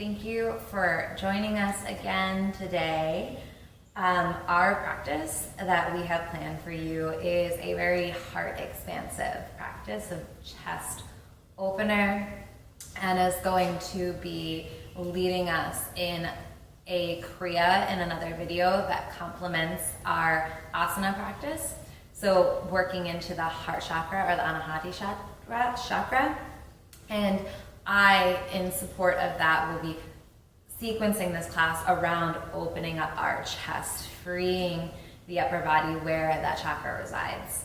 Thank you for joining us again today. Our practice that we have planned for you is a very heart expansive practice of chest opener, and is going to be leading us in a Kriya in another video that complements our asana practice. So working into the heart chakra or the Anahati chakra. And I, in support of that, will be sequencing this class around opening up our chest, freeing the upper body where that chakra resides.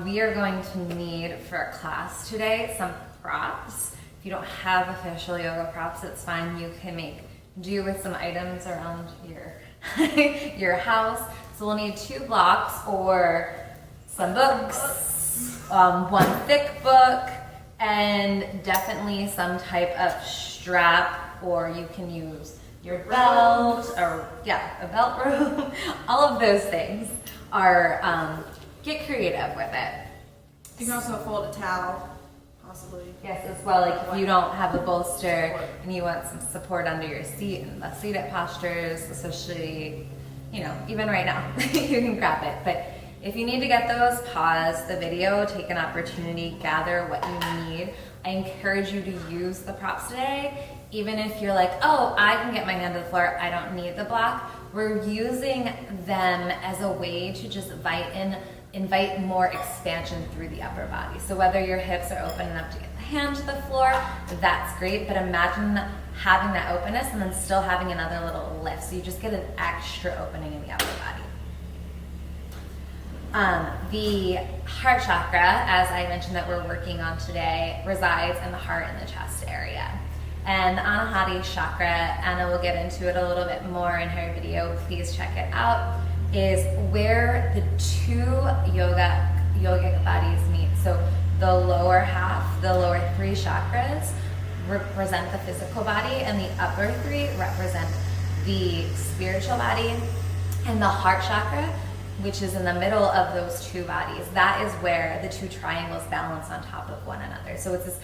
We are going to need for a class today some props. If you don't have official yoga props, it's fine. You can make do with some items around your house. So we'll need 2 blocks or some books, one thick book, and definitely some type of strap, or you can use your belt, or a belt rope. All of those things are, get creative with it. You can also fold a towel, possibly. Yes, as well, like if you don't have a bolster and you want some support under your seat and the seated postures, especially, even right now, you can grab it. But if you need to get those, pause the video, take an opportunity, gather what you need. I encourage you to use the props today, even if you're like, oh, I can get my hand to the floor, I don't need the block. We're using them as a way to just invite more expansion through the upper body. So whether your hips are open enough to get the hand to the floor, that's great, but imagine having that openness and then still having another little lift. So you just get an extra opening in the upper body. The heart chakra, as I mentioned that we're working on today, resides in the heart and the chest area. And the Anahati chakra, Anna will get into it a little bit more in her video, please check it out, is where the 2 yogic bodies meet. So the lower half, the lower 3 chakras represent the physical body, and the upper 3 represent the spiritual body. And the heart chakra, which is in the middle of those 2 bodies, that is where the 2 triangles balance on top of one another. So it's this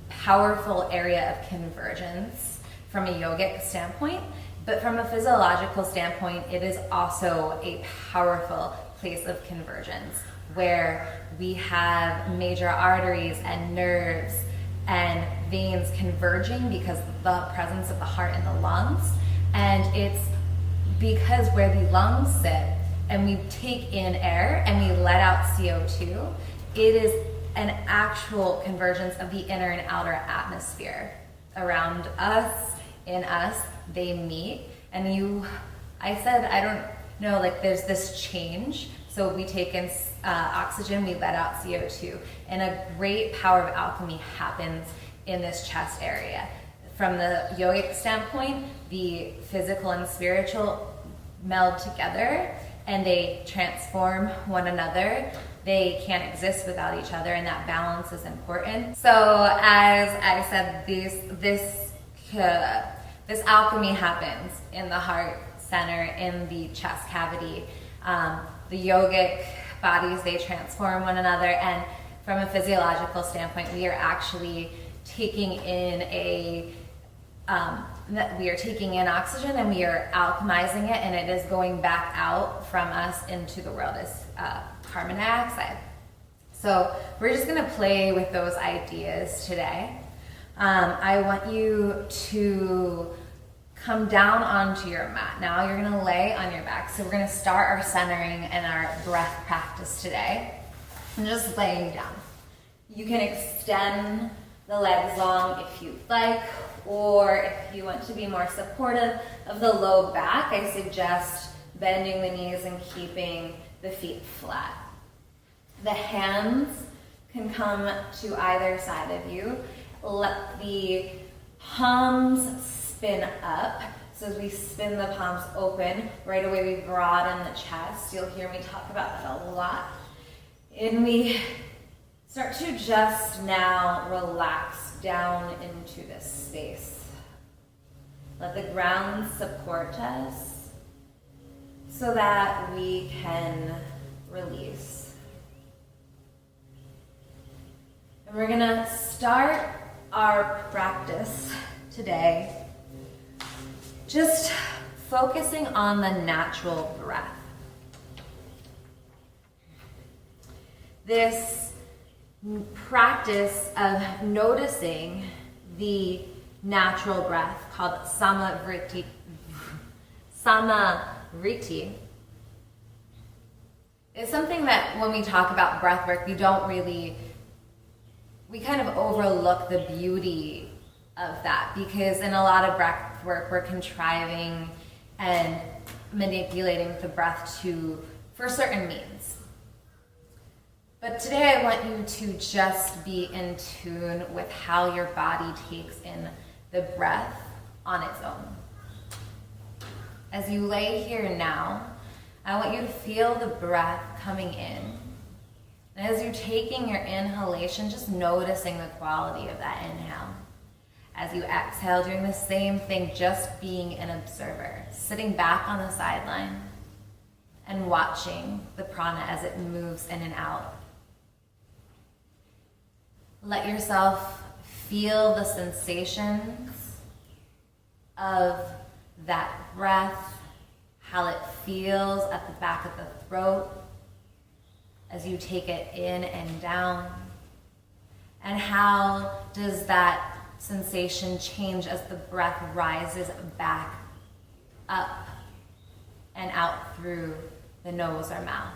powerful area of convergence from a yogic standpoint, but from a physiological standpoint, it is also a powerful place of convergence where we have major arteries and nerves and veins converging because of the presence of the heart and the lungs. And it's because where the lungs sit and we take in air and we let out CO2, it is an actual convergence of the inner and outer atmosphere around us, in us, they meet. And I said, I don't know, like there's this change. So we take in oxygen, we let out CO2. And a great power of alchemy happens in this chest area. From the yogic standpoint, the physical and spiritual meld together and they transform one another. They can't exist without each other, and that balance is important. So as I said, this alchemy happens in the heart center, in the chest cavity. The yogic bodies, they transform one another, and from a physiological standpoint, we are actually taking in oxygen and we are alchemizing it, and it is going back out from us into the world as carbon dioxide. So we're just going to play with those ideas today. I want you to come down onto your mat. Now you're going to lay on your back. So we're going to start our centering and our breath practice today. And just laying down. You can extend the legs long if you'd like, or if you want to be more supportive of the low back, I suggest bending the knees and keeping the feet flat. The hands can come to either side of you. Let the palms spin up. So as we spin the palms open, right away we broaden the chest. You'll hear me talk about that a lot. And we start to just now relax down into this space. Let the ground support us so that we can release. And we're gonna start our practice today just focusing on the natural breath. This practice of noticing the natural breath, called samavriti, is something that when we talk about breath work, we kind of overlook the beauty of that, because in a lot of breath work, we're contriving and manipulating the breath for certain means. But today I want you to just be in tune with how your body takes in the breath on its own. As you lay here now, I want you to feel the breath coming in. And as you're taking your inhalation, just noticing the quality of that inhale. As you exhale, doing the same thing, just being an observer, sitting back on the sideline and watching the prana as it moves in and out. Let yourself feel the sensations of that breath, how it feels at the back of the throat as you take it in and down, and how does that sensation change as the breath rises back up and out through the nose or mouth.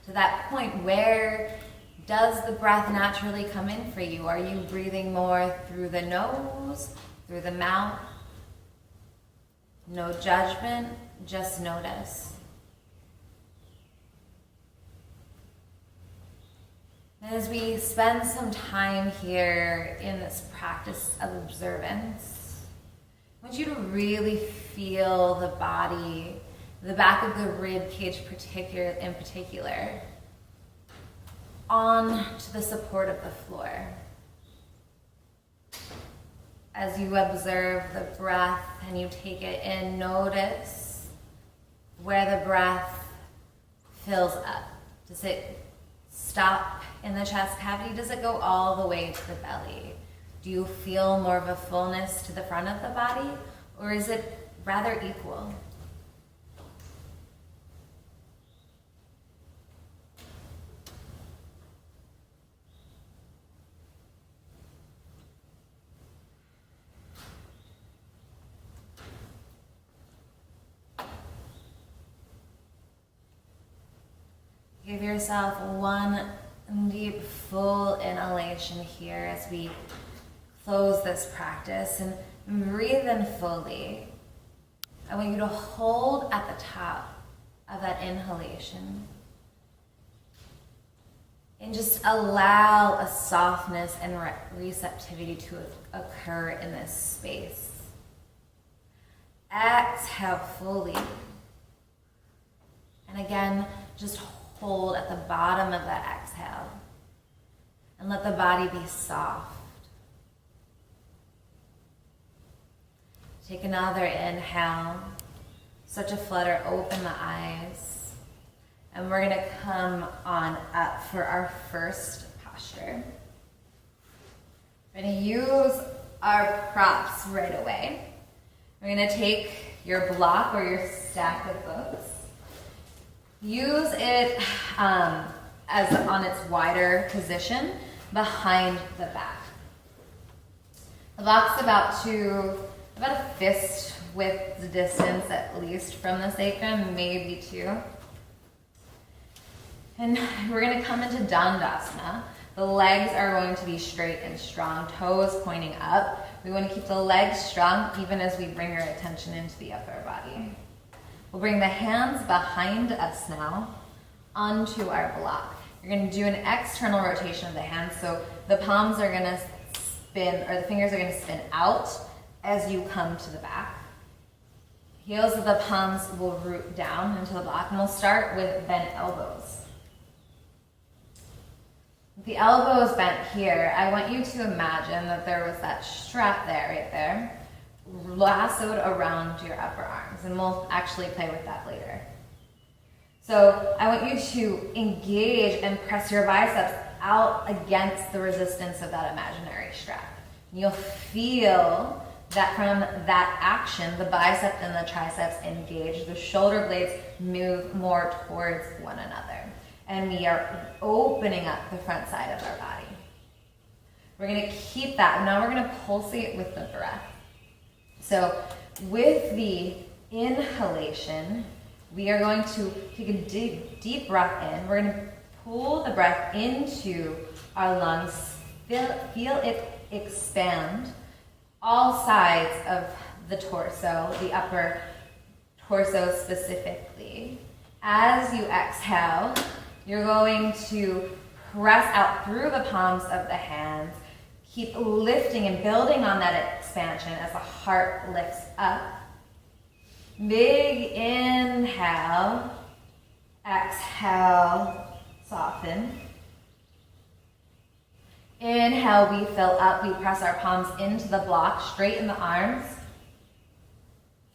To that point, where does the breath naturally come in for you? Are you breathing more through the nose, through the mouth? No judgment, just notice. And as we spend some time here in this practice of observance, I want you to really feel the body, the back of the rib cage in particular, on to the support of the floor. As you observe the breath and you take it in, notice where the breath fills up. Does it stop in the chest cavity? Does it go all the way to the belly? Do you feel more of a fullness to the front of the body, or is it rather equal? Give yourself one deep, full inhalation here as we close this practice, and breathe in fully. I want you to hold at the top of that inhalation and just allow a softness and receptivity to occur in this space. Exhale fully. And again, just hold at the bottom of that exhale and let the body be soft. Take another inhale. Start to flutter open the eyes. And we're going to come on up for our first posture. We're going to use our props right away. We're going to take your block or your stack of books. Use it as on its wider position behind the back. The block's about a fist width distance at least from the sacrum, maybe two. And we're going to come into Dandasana. The legs are going to be straight and strong, toes pointing up. We want to keep the legs strong even as we bring our attention into the upper body. We'll bring the hands behind us now onto our block. You're going to do an external rotation of the hands, so the palms are going to spin, or the fingers are going to spin out as you come to the back. Heels of the palms will root down into the block, and we'll start with bent elbows. With the elbows bent here, I want you to imagine that there was that strap there, right there, lassoed around your upper arms, and we'll actually play with that later. So I want you to engage and press your biceps out against the resistance of that imaginary strap. You'll feel that from that action, the biceps and the triceps engage, the shoulder blades move more towards one another. And we are opening up the front side of our body. We're gonna keep that. Now we're gonna pulsate with the breath. So with the inhalation, we are going to take a deep breath in. We're gonna pull the breath into our lungs, feel it expand all sides of the torso, the upper torso specifically. As you exhale, you're going to press out through the palms of the hands. Keep lifting and building on that expansion as the heart lifts up. Big inhale. Exhale, soften. Inhale, we fill up. We press our palms into the block, straighten the arms.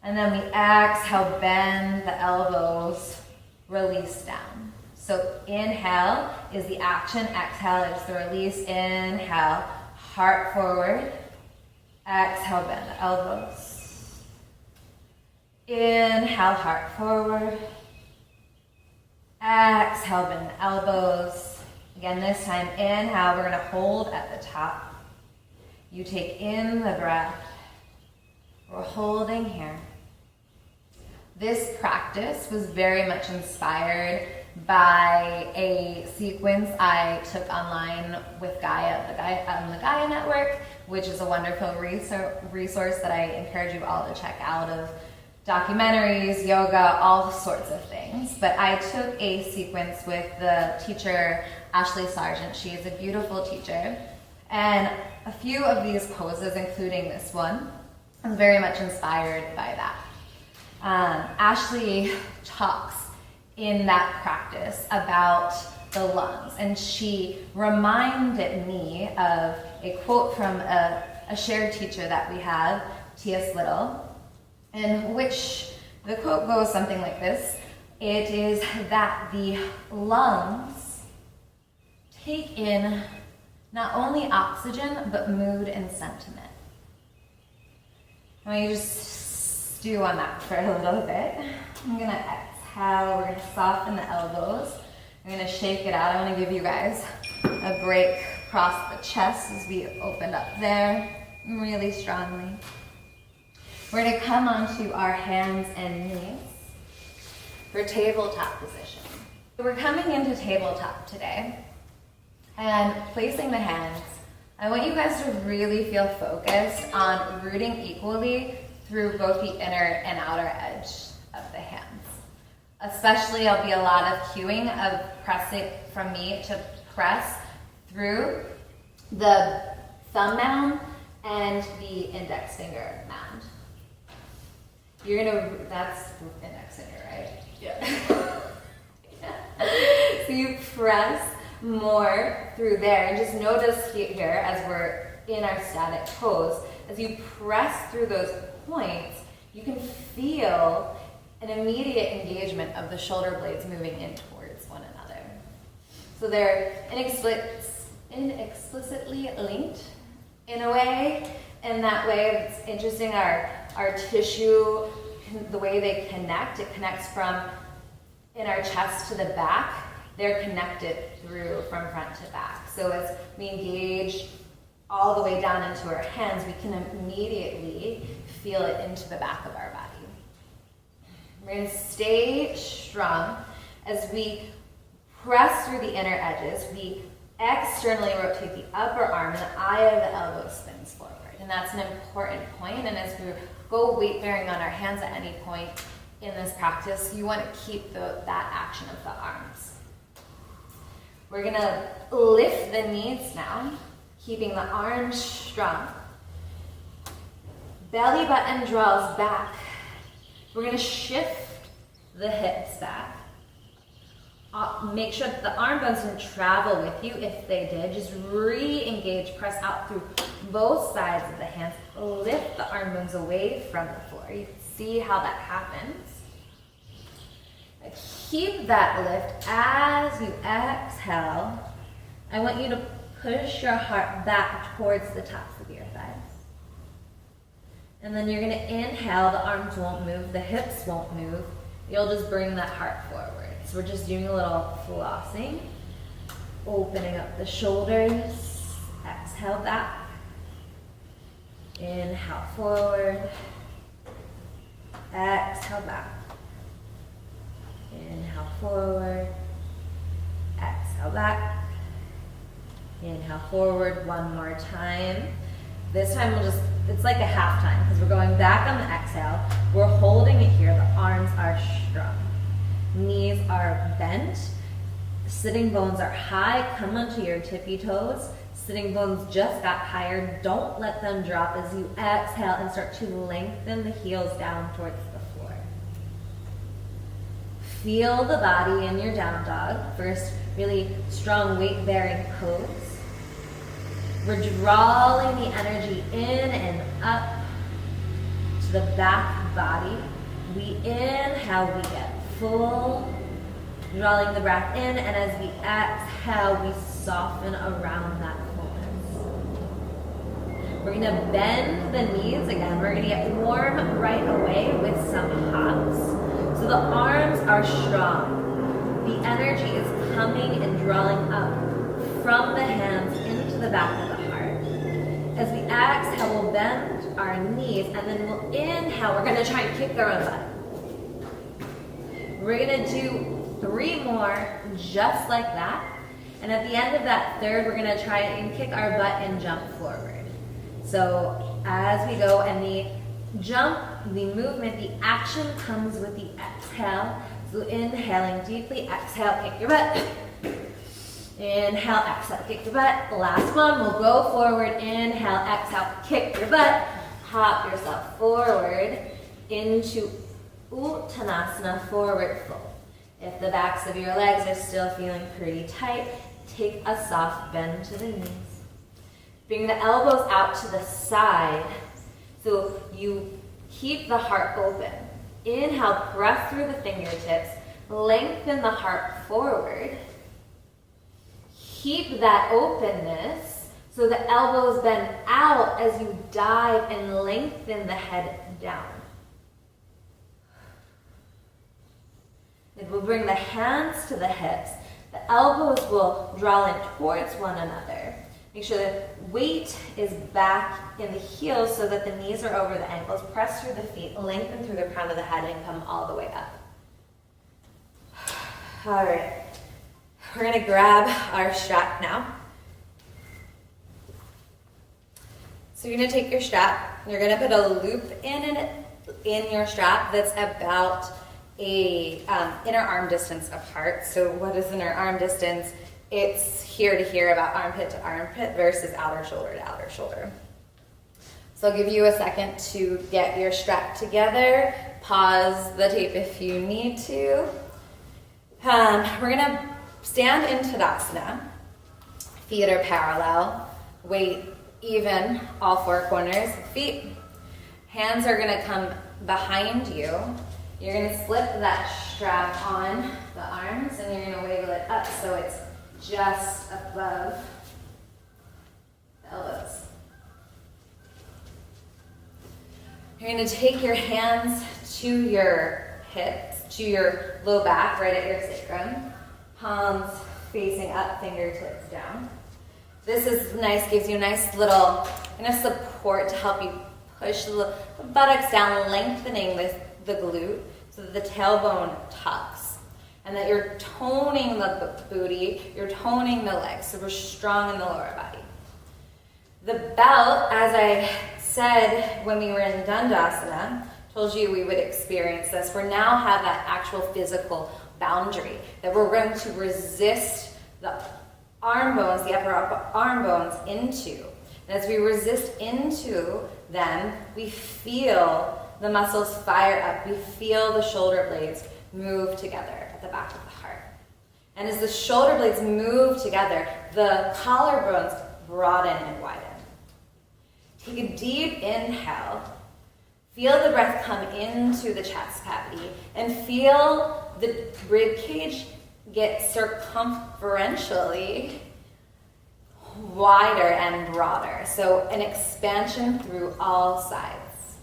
And then we exhale, bend the elbows, release down. So inhale is the action, exhale is the release. Inhale, heart forward. Exhale, bend the elbows. Inhale, heart forward. Exhale, bend the elbows. Again, this time, inhale, we're gonna hold at the top. You take in the breath. We're holding here. This practice was very much inspired by a sequence I took online with Gaia, the Gaia Network, which is a wonderful resource that I encourage you all to check out, of documentaries, yoga, all sorts of things. But I took a sequence with the teacher, Ashley Sargent. She is a beautiful teacher. And a few of these poses, including this one, I'm very much inspired by that. Ashley talks in that practice about the lungs, and she reminded me of a quote from a shared teacher that we have, T.S. Little, in which the quote goes something like this. It is that the lungs take in not only oxygen, but mood and sentiment. I want you to just stew on that for a little bit. I'm gonna exhale, we're gonna soften the elbows. I'm gonna shake it out. I wanna give you guys a break across the chest as we open up there really strongly. We're gonna come onto our hands and knees for tabletop position. We're coming into tabletop today and placing the hands. I want you guys to really feel focused on rooting equally through both the inner and outer edge of the hands. Especially, there'll be a lot of cueing of pressing from me to press through the thumb mound and the index finger mound. You're gonna, that's index finger, right? Yeah. So you press more through there, and just notice here as we're in our static pose, as you press through those points, you can feel an immediate engagement of the shoulder blades moving in towards one another. So they're inexplicitly linked in a way, and that way it's interesting, our tissue, the way they connect, it connects from in our chest to the back. They're connected through from front to back. So as we engage all the way down into our hands, we can immediately feel it into the back of our body. We're going to stay strong as we press through the inner edges. We externally rotate the upper arm, and the eye of the elbow spins forward. And that's an important point. And as we go weight bearing on our hands at any point in this practice, you want to keep that action of the arms. We're going to lift the knees now, keeping the arms strong. Belly button draws back. We're going to shift the hips back. Make sure that the arm bones didn't travel with you. If they did, just re-engage, press out through both sides of the hands. Lift the arm bones away from the floor. You can see how that happens. Keep that lift as you exhale. I want you to push your heart back towards the tops of your thighs. And then you're gonna inhale, the arms won't move, the hips won't move. You'll just bring that heart forward. So we're just doing a little flossing, opening up the shoulders, exhale back, inhale forward, exhale back, inhale forward, exhale back, inhale forward, one more time. This time we'll just, it's like a half time because we're going back on the exhale. We're holding it here, the arms are strong. Knees are bent, sitting bones are high, come onto your tippy toes. Sitting bones just got higher, don't let them drop as you exhale and start to lengthen the heels down towards the floor. Feel the body in your down dog. First, really strong weight-bearing pose. We're drawing the energy in and up to the back body. We inhale, we get full, drawing the breath in, and as we exhale, we soften around that fullness. We're gonna bend the knees again. We're gonna get warm right away with some hops. So the arms are strong. The energy is coming and drawing up from the hands into the back of the heart. As we exhale, we'll bend our knees, and then we'll inhale. We're gonna try and kick our own butt. We're gonna do 3 more just like that. And at the end of that third, we're gonna try and kick our butt and jump forward. So as we go, and the jump, the movement, the action comes with the exhale. So inhaling deeply, exhale, kick your butt. Inhale, exhale, kick your butt. Last one, we'll go forward. Inhale, exhale, kick your butt. Hop yourself forward into Uttanasana, forward fold. If the backs of your legs are still feeling pretty tight, take a soft bend to the knees. Bring the elbows out to the side so you keep the heart open. Inhale, press through the fingertips, lengthen the heart forward. Keep that openness so the elbows bend out as you dive and lengthen the head down. Then we'll bring the hands to the hips. The elbows will draw in towards one another. Make sure that weight is back in the heels so that the knees are over the ankles. Press through the feet, lengthen through the crown of the head, and come all the way up. All right. We're gonna grab our strap now. So you're gonna take your strap, you're gonna put a loop in your strap that's about a inner arm distance apart. So what is inner arm distance? It's here to here, about armpit to armpit versus outer shoulder to outer shoulder. So I'll give you a second to get your strap together. Pause the tape if you need to. We're gonna stand in Tadasana. Feet are parallel. Weight even, all 4 corners of feet. Hands are gonna come behind you. You're gonna slip that strap on the arms and you're gonna wiggle it up so it's just above the elbows. You're gonna take your hands to your hips, to your low back, right at your sacrum. Palms facing up, fingertips down. This is nice, gives you a nice little support to help you push the buttocks down, lengthening the glute so that the tailbone tucks. And that you're toning the booty, you're toning the legs, so we're strong in the lower body. The belt, as I said when we were in Dandasana, told you we would experience this. We now have that actual physical boundary that we're going to resist the arm bones, the upper arm bones into. And as we resist into them, we feel the muscles fire up. We feel the shoulder blades move together at the back of the heart. And as the shoulder blades move together, the collarbones broaden and widen. Take a deep inhale. Feel the breath come into the chest cavity and feel the rib cage get circumferentially wider and broader. So an expansion through all sides.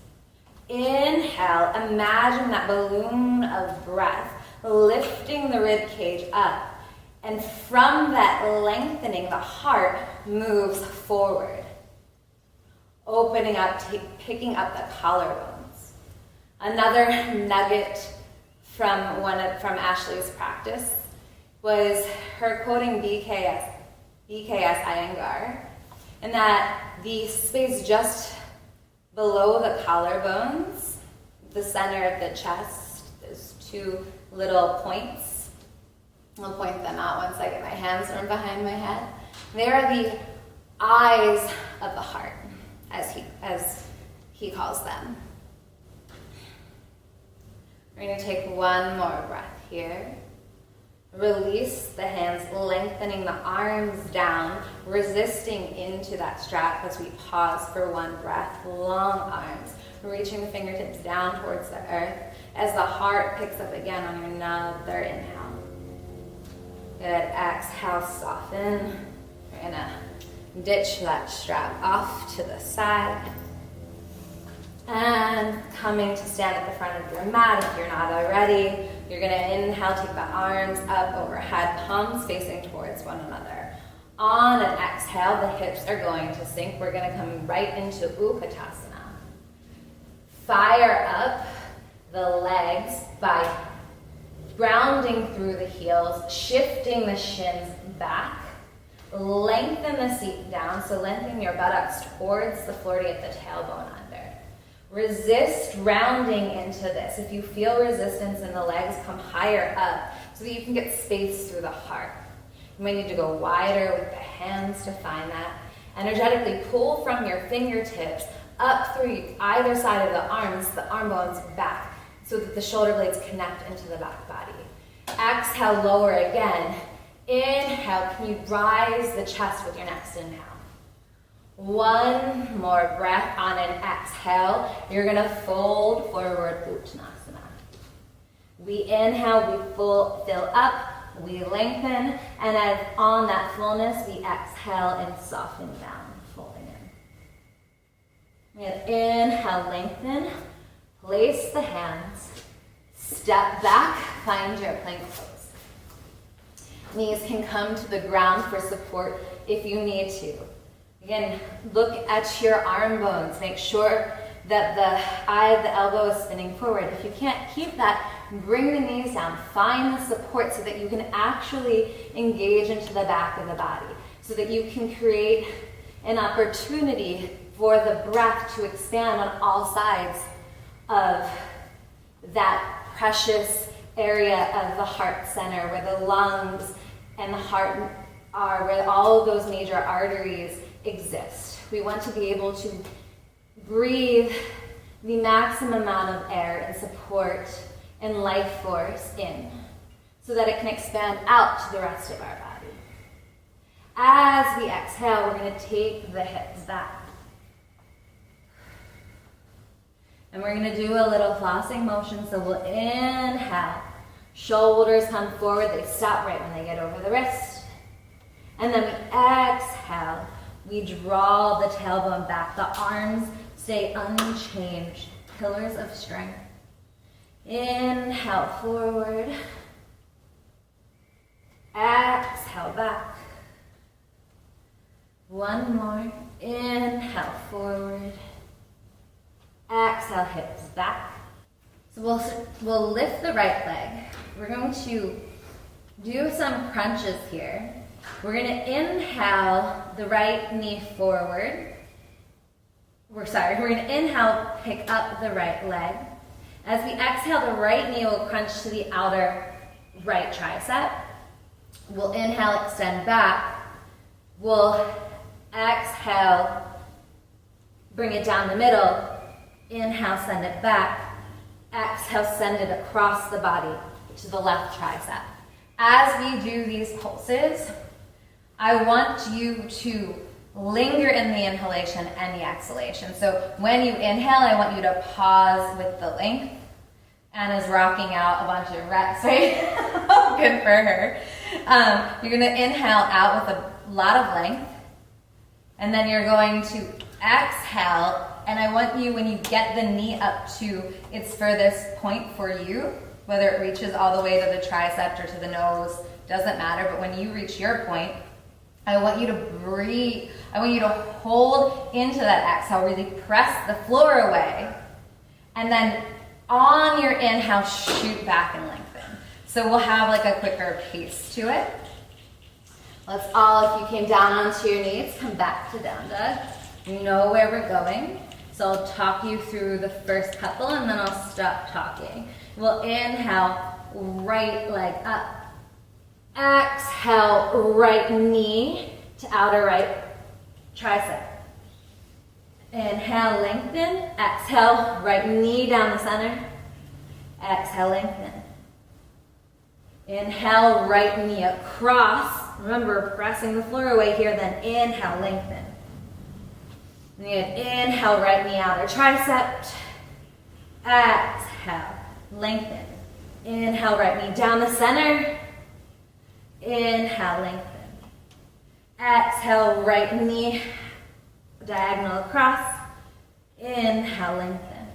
Inhale, imagine that balloon of breath lifting the rib cage up. And from that lengthening, the heart moves forward, opening up, picking up the collarbones. Another nugget from Ashley's practice was her quoting BKS Iyengar, and that the space just below the collarbones, the center of the chest, those two little points. I'll point them out once I get my hands from behind my head. They are the eyes of the heart, as he calls them. We're going to take one more breath here. Release the hands, lengthening the arms down, resisting into that strap as we pause for one breath. Long arms, reaching the fingertips down towards the earth as the heart picks up again on another inhale. Good, exhale, soften. We're gonna ditch that strap off to the side. And coming to stand at the front of your mat if you're not already. You're gonna inhale, take the arms up overhead, palms facing towards one another. On an exhale, the hips are going to sink. We're gonna come right into Utkatasana. Fire up the legs by grounding through the heels, shifting the shins back. Lengthen the seat down, so lengthen your buttocks towards the floor to get the tailbone under. Resist rounding into this. If you feel resistance in the legs, come higher up so that you can get space through the heart. You might need to go wider with the hands to find that. Energetically pull from your fingertips up through either side of the arms, the arm bones back, so that the shoulder blades connect into the back body. Exhale, lower again. Inhale, can you rise the chest with your next inhale? One more breath on an exhale. You're gonna fold forward, Uttanasana. We inhale, we fill up, we lengthen, and as on that fullness, we exhale and soften down, folding in. And inhale, lengthen, place the hands, step back, find your plank pose. Knees can come to the ground for support if you need to. Again, look at your arm bones. Make sure that the eye of the elbow is spinning forward. If you can't keep that, bring the knees down. Find the support so that you can actually engage into the back of the body, so that you can create an opportunity for the breath to expand on all sides of that precious area of the heart center, where the lungs and the heart are, where all of those major arteries exist. We want to be able to breathe the maximum amount of air and support and life force in, so that it can expand out to the rest of our body. As we exhale, we're going to take the hips back. And we're going to do a little flossing motion. So we'll inhale. Shoulders come forward. They stop right when they get over the wrist. And then we exhale. We draw the tailbone back. The arms stay unchanged. Pillars of strength. Inhale forward. Exhale back. One more. Inhale forward. Exhale, hips back. So we'll lift the right leg. We're going to do some crunches here. We're going to inhale the right knee forward. We're going to inhale, pick up the right leg. As we exhale, the right knee will crunch to the outer right tricep. We'll inhale, extend back. We'll exhale, bring it down the middle. Inhale, send it back. Exhale, send it across the body to the left tricep. As we do these pulses, I want you to linger in the inhalation and the exhalation. So when you inhale, I want you to pause with the length. Anna's rocking out a bunch of reps, right? Good for her. You're going to inhale out with a lot of length. And then you're going to exhale And I want you, when you get the knee up to its furthest point for you, whether it reaches all the way to the tricep or to the nose, doesn't matter, but when you reach your point, I want you to breathe. I want you to hold into that exhale, really press the floor away, and then on your inhale, shoot back and lengthen. So we'll have like a quicker pace to it. Let's all, if you came down onto your knees, come back to down dog. You know where we're going. So I'll talk you through the first couple and then I'll stop talking. We'll inhale, right leg up. Exhale, right knee to outer right tricep. Inhale, lengthen. Exhale, right knee down the center. Exhale, lengthen. Inhale, right knee across. Remember, pressing the floor away here, then inhale, lengthen. And inhale, right knee outer tricep. Exhale, lengthen. Inhale, right knee down the center. Inhale, lengthen. Exhale, right knee diagonal across. Inhale, lengthen.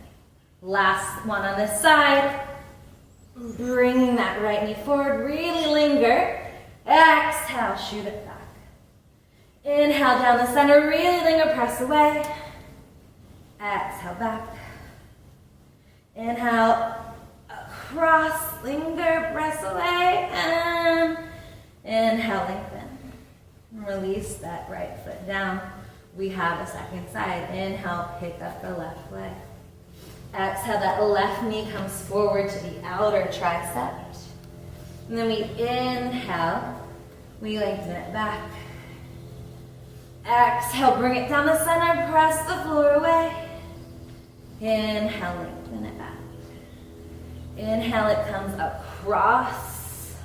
Last one on this side. Bringing that right knee forward, really linger. Exhale, shoot it back. Inhale down the center, really linger, press away. Exhale, back. Inhale, across, linger, press away, and inhale, lengthen. Release that right foot down. We have a second side. Inhale, pick up the left leg. Exhale, that left knee comes forward to the outer tricep. And then we inhale, we lengthen it back. Exhale, bring it down the center, press the floor away. Inhale, lengthen it back. Inhale, it comes across.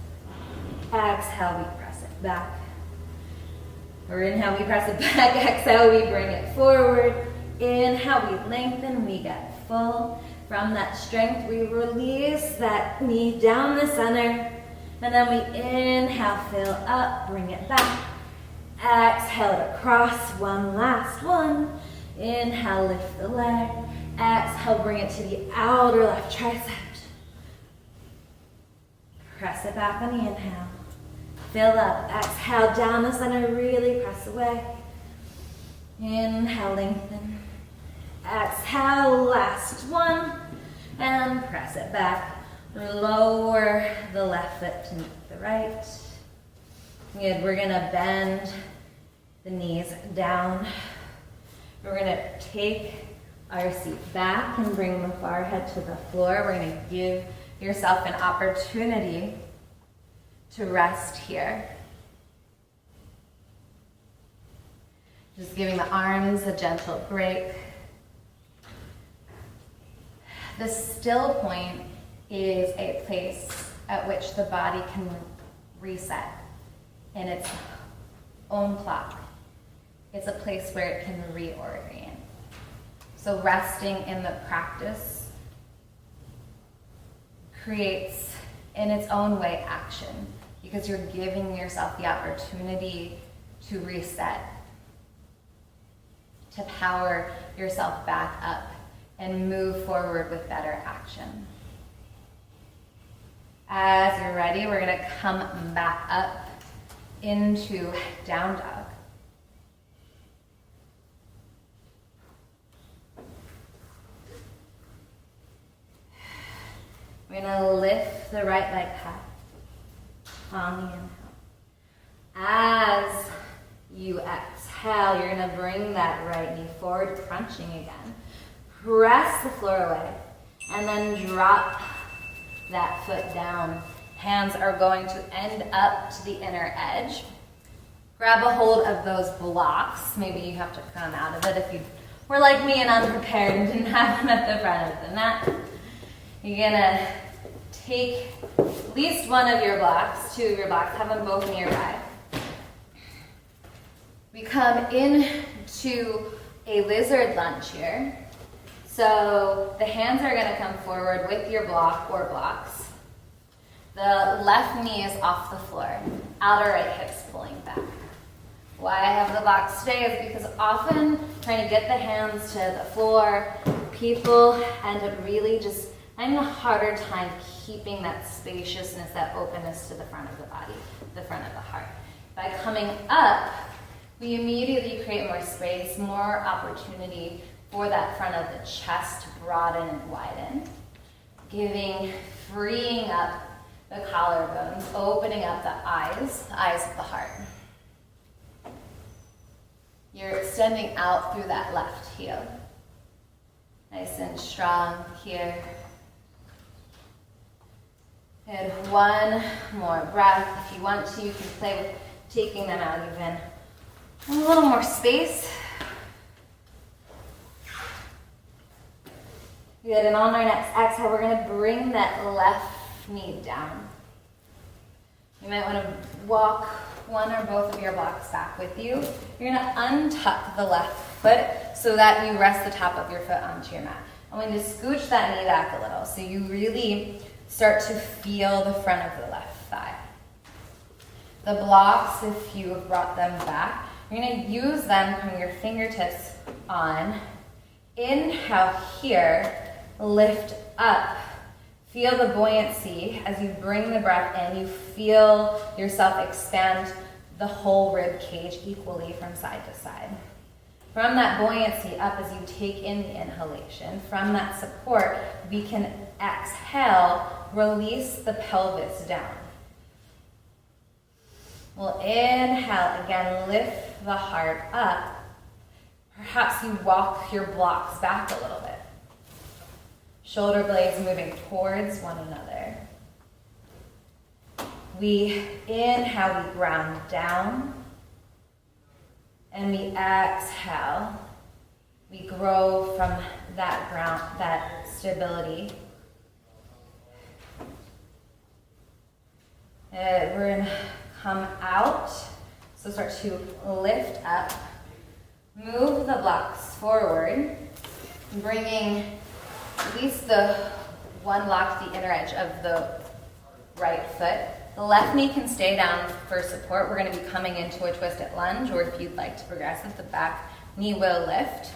Exhale, we press it back. Or inhale, we press it back. Exhale, we bring it forward. Inhale, we lengthen, we get full. From that strength, we release that knee down the center. And then we inhale, fill up, bring it back. Exhale it across, one last one. Inhale, lift the leg. Exhale, bring it to the outer left tricep. Press it back on the inhale. Fill up, exhale, down the center, really press away. Inhale, lengthen. Exhale, last one. And press it back. Lower the left foot to meet the right. Good, we're gonna bend the knees down. We're gonna take our seat back and bring the forehead to the floor. We're gonna give yourself an opportunity to rest here. Just giving the arms a gentle break. The still point is a place at which the body can reset in its own clock. It's a place where it can reorient. So resting in the practice creates in its own way action because you're giving yourself the opportunity to reset, to power yourself back up and move forward with better action. As you're ready, we're gonna come back up into down dog. We're gonna lift the right leg high on the inhale. As you exhale, you're gonna bring that right knee forward, crunching again. Press the floor away, and then drop that foot down. Hands are going to end up to the inner edge. Grab a hold of those blocks. Maybe you have to come out of it if you were like me and unprepared and didn't have them at the front of the mat. You're gonna take at least one of your blocks, two of your blocks, have them both nearby. We come into a lizard lunge here. So the hands are gonna come forward with your block or blocks. The left knee is off the floor. Outer right hip's pulling back. Why I of the blocks today is because often trying to get the hands to the floor, people end up really just having a harder time keeping that spaciousness, that openness to the front of the body, the front of the heart. By coming up, we immediately create more space, more opportunity for that front of the chest to broaden and widen, freeing up the collarbones, opening up the eyes of the heart. You're extending out through that left heel. Nice and strong here. And one more breath. If you want to, you can play with taking them out even a little more space. Good, and on our next exhale, we're gonna bring that left knee down. You might want to walk one or both of your blocks back with you. You're going to untuck the left foot so that you rest the top of your foot onto your mat. I'm going to scooch that knee back a little so you really start to feel the front of the left thigh. The blocks, if you have brought them back, you're going to use them from your fingertips on. Inhale here, lift up. Feel the buoyancy as you bring the breath in. You feel yourself expand the whole rib cage equally from side to side. From that buoyancy up as you take in the inhalation, from that support, we can exhale, release the pelvis down. We'll inhale, again, lift the heart up. Perhaps you walk your blocks back a little bit. Shoulder blades moving towards one another. We inhale, we ground down. And we exhale. We grow from that ground, that stability. We're gonna come out. So start to lift up. Move the blocks forward, bringing at least the one block to the inner edge of the right foot. The left knee can stay down for support. We're going to be coming into a twisted lunge, or if you'd like to progress it, the back knee will lift.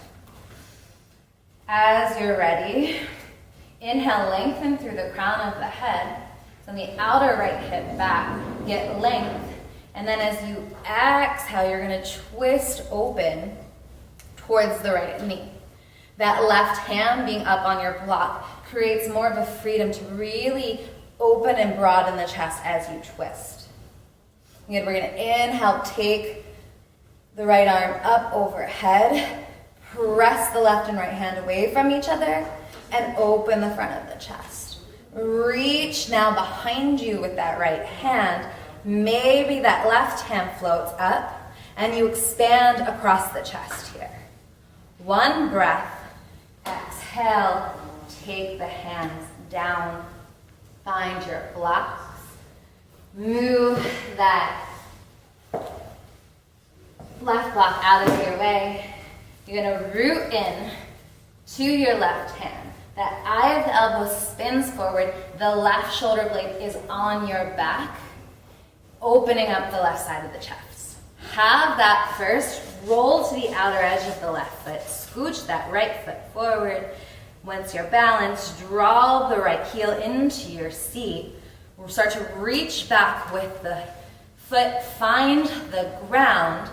As you're ready, inhale, lengthen through the crown of the head. So on the outer right hip back, get length. And then as you exhale, you're going to twist open towards the right knee. That left hand being up on your block creates more of a freedom to really open and broaden the chest as you twist. Again, we're going to inhale, take the right arm up overhead, press the left and right hand away from each other, and open the front of the chest. Reach now behind you with that right hand. Maybe that left hand floats up, and you expand across the chest here. One breath. Exhale, take the hands down, find your blocks, move that left block out of your way. You're going to root in to your left hand. That eye of the elbow spins forward, the left shoulder blade is on your back, opening up the left side of the chest. Have that first, roll to the outer edge of the left foot, scooch that right foot forward. Once you're balanced, draw the right heel into your seat. We'll start to reach back with the foot, find the ground,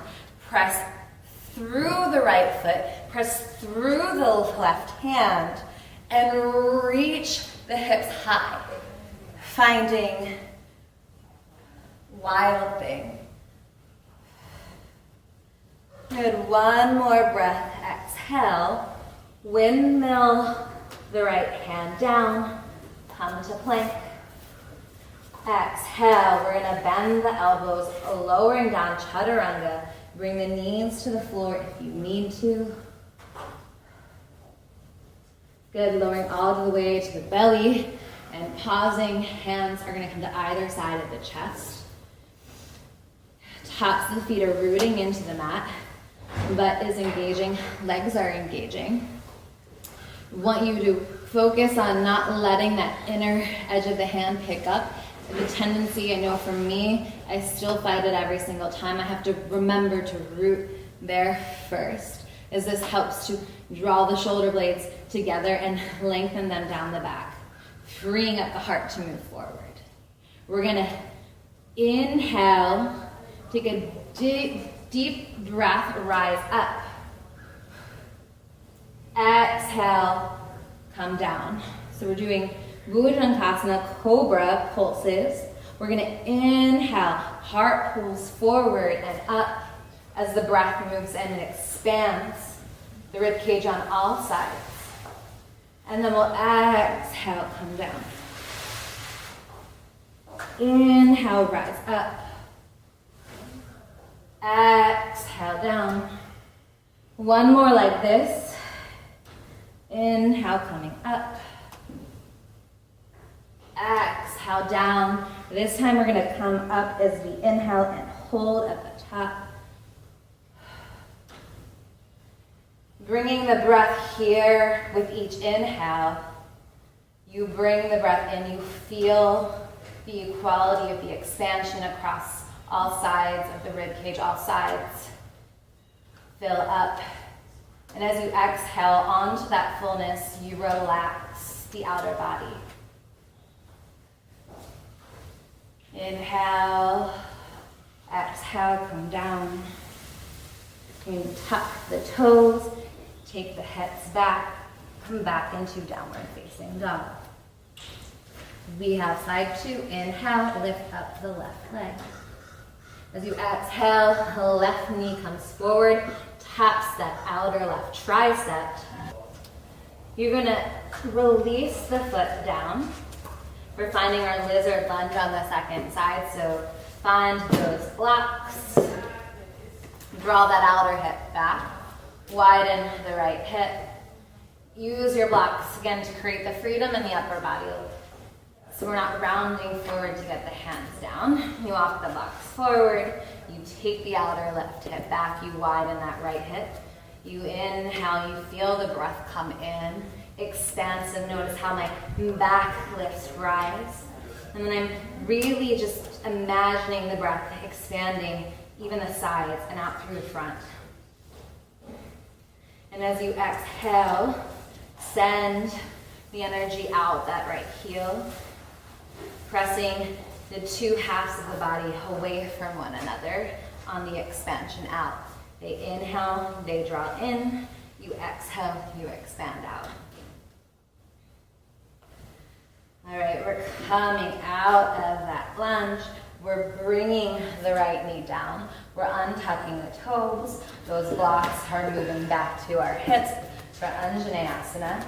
press through the right foot, press through the left hand, and reach the hips high, finding wild thing. Good, one more breath, exhale, windmill the right hand down, come to plank. Exhale, we're gonna bend the elbows, lowering down, chaturanga. Bring the knees to the floor if you need to. Good, lowering all the way to the belly and pausing. Hands are gonna come to either side of the chest. Tops of the feet are rooting into the mat. Butt is engaging, legs are engaging. I want you to focus on not letting that inner edge of the hand pick up The tendency, I know for me, I still fight it every single time. I have to remember to root there first, as this helps to draw the shoulder blades together and lengthen them down the back, freeing up the heart to move forward. We're gonna inhale, take a deep breath, rise up. Exhale, come down. So we're doing Bhujangasana, cobra pulses. We're gonna inhale, heart pulls forward and up as the breath moves in and expands the rib cage on all sides. And then we'll exhale, come down. Inhale, rise up. Exhale, down. One more like this. Inhale, coming up. Exhale, down. This time we're gonna come up as we inhale and hold at the top. Bringing the breath here with each inhale. You bring the breath in, you feel the equality of the expansion across all sides of the rib cage, all sides. Fill up. And as you exhale onto that fullness, you relax the outer body. Inhale, exhale, come down. You can tuck the toes, take the hips back, come back into downward facing dog. We have side two. Inhale, lift up the left leg. As you exhale, left knee comes forward, taps that outer left tricep. You're gonna release the foot down. We're finding our lizard lunge on the second side, so find those blocks. Draw that outer hip back. Widen the right hip. Use your blocks again to create the freedom in the upper body. So we're not rounding forward to get the hands down. You walk the blocks forward. You take the outer left hip back. You widen that right hip. You inhale. You feel the breath come in. Expansive. Notice how my back lifts, rise. And then I'm really just imagining the breath expanding even the sides and out through the front. And as you exhale, send the energy out that right heel, pressing the two halves of the body away from one another on the expansion out. They inhale, they draw in, you exhale, you expand out. All right, we're coming out of that lunge. We're bringing the right knee down. We're untucking the toes. Those blocks are moving back to our hips for Anjaneyasana.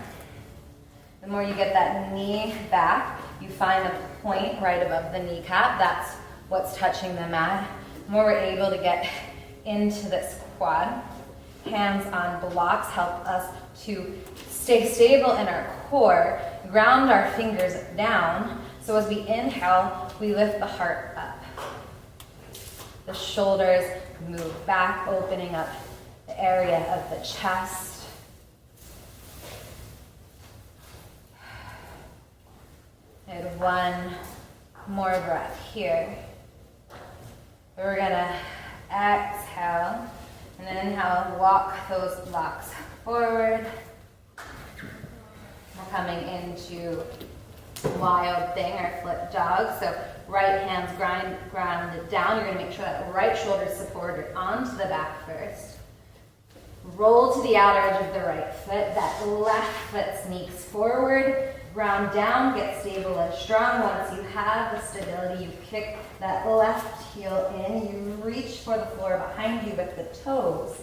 The more you get that knee back, you find the point right above the kneecap. That's what's touching the mat. The more we're able to get into this quad. Hands on blocks help us to stay stable in our core, ground our fingers down. So as we inhale, we lift the heart up. The shoulders move back, opening up the area of the chest. And one more breath here. We're gonna exhale and then inhale, walk those blocks forward. We're coming into wild thing, our flip dog. So right hand's grounded down. You're gonna make sure that right shoulder is supported onto the back first. Roll to the outer edge of the right foot. That left foot sneaks forward. Ground down, get stable and strong. Once you have the stability, you kick that left heel in. You reach for the floor behind you with the toes.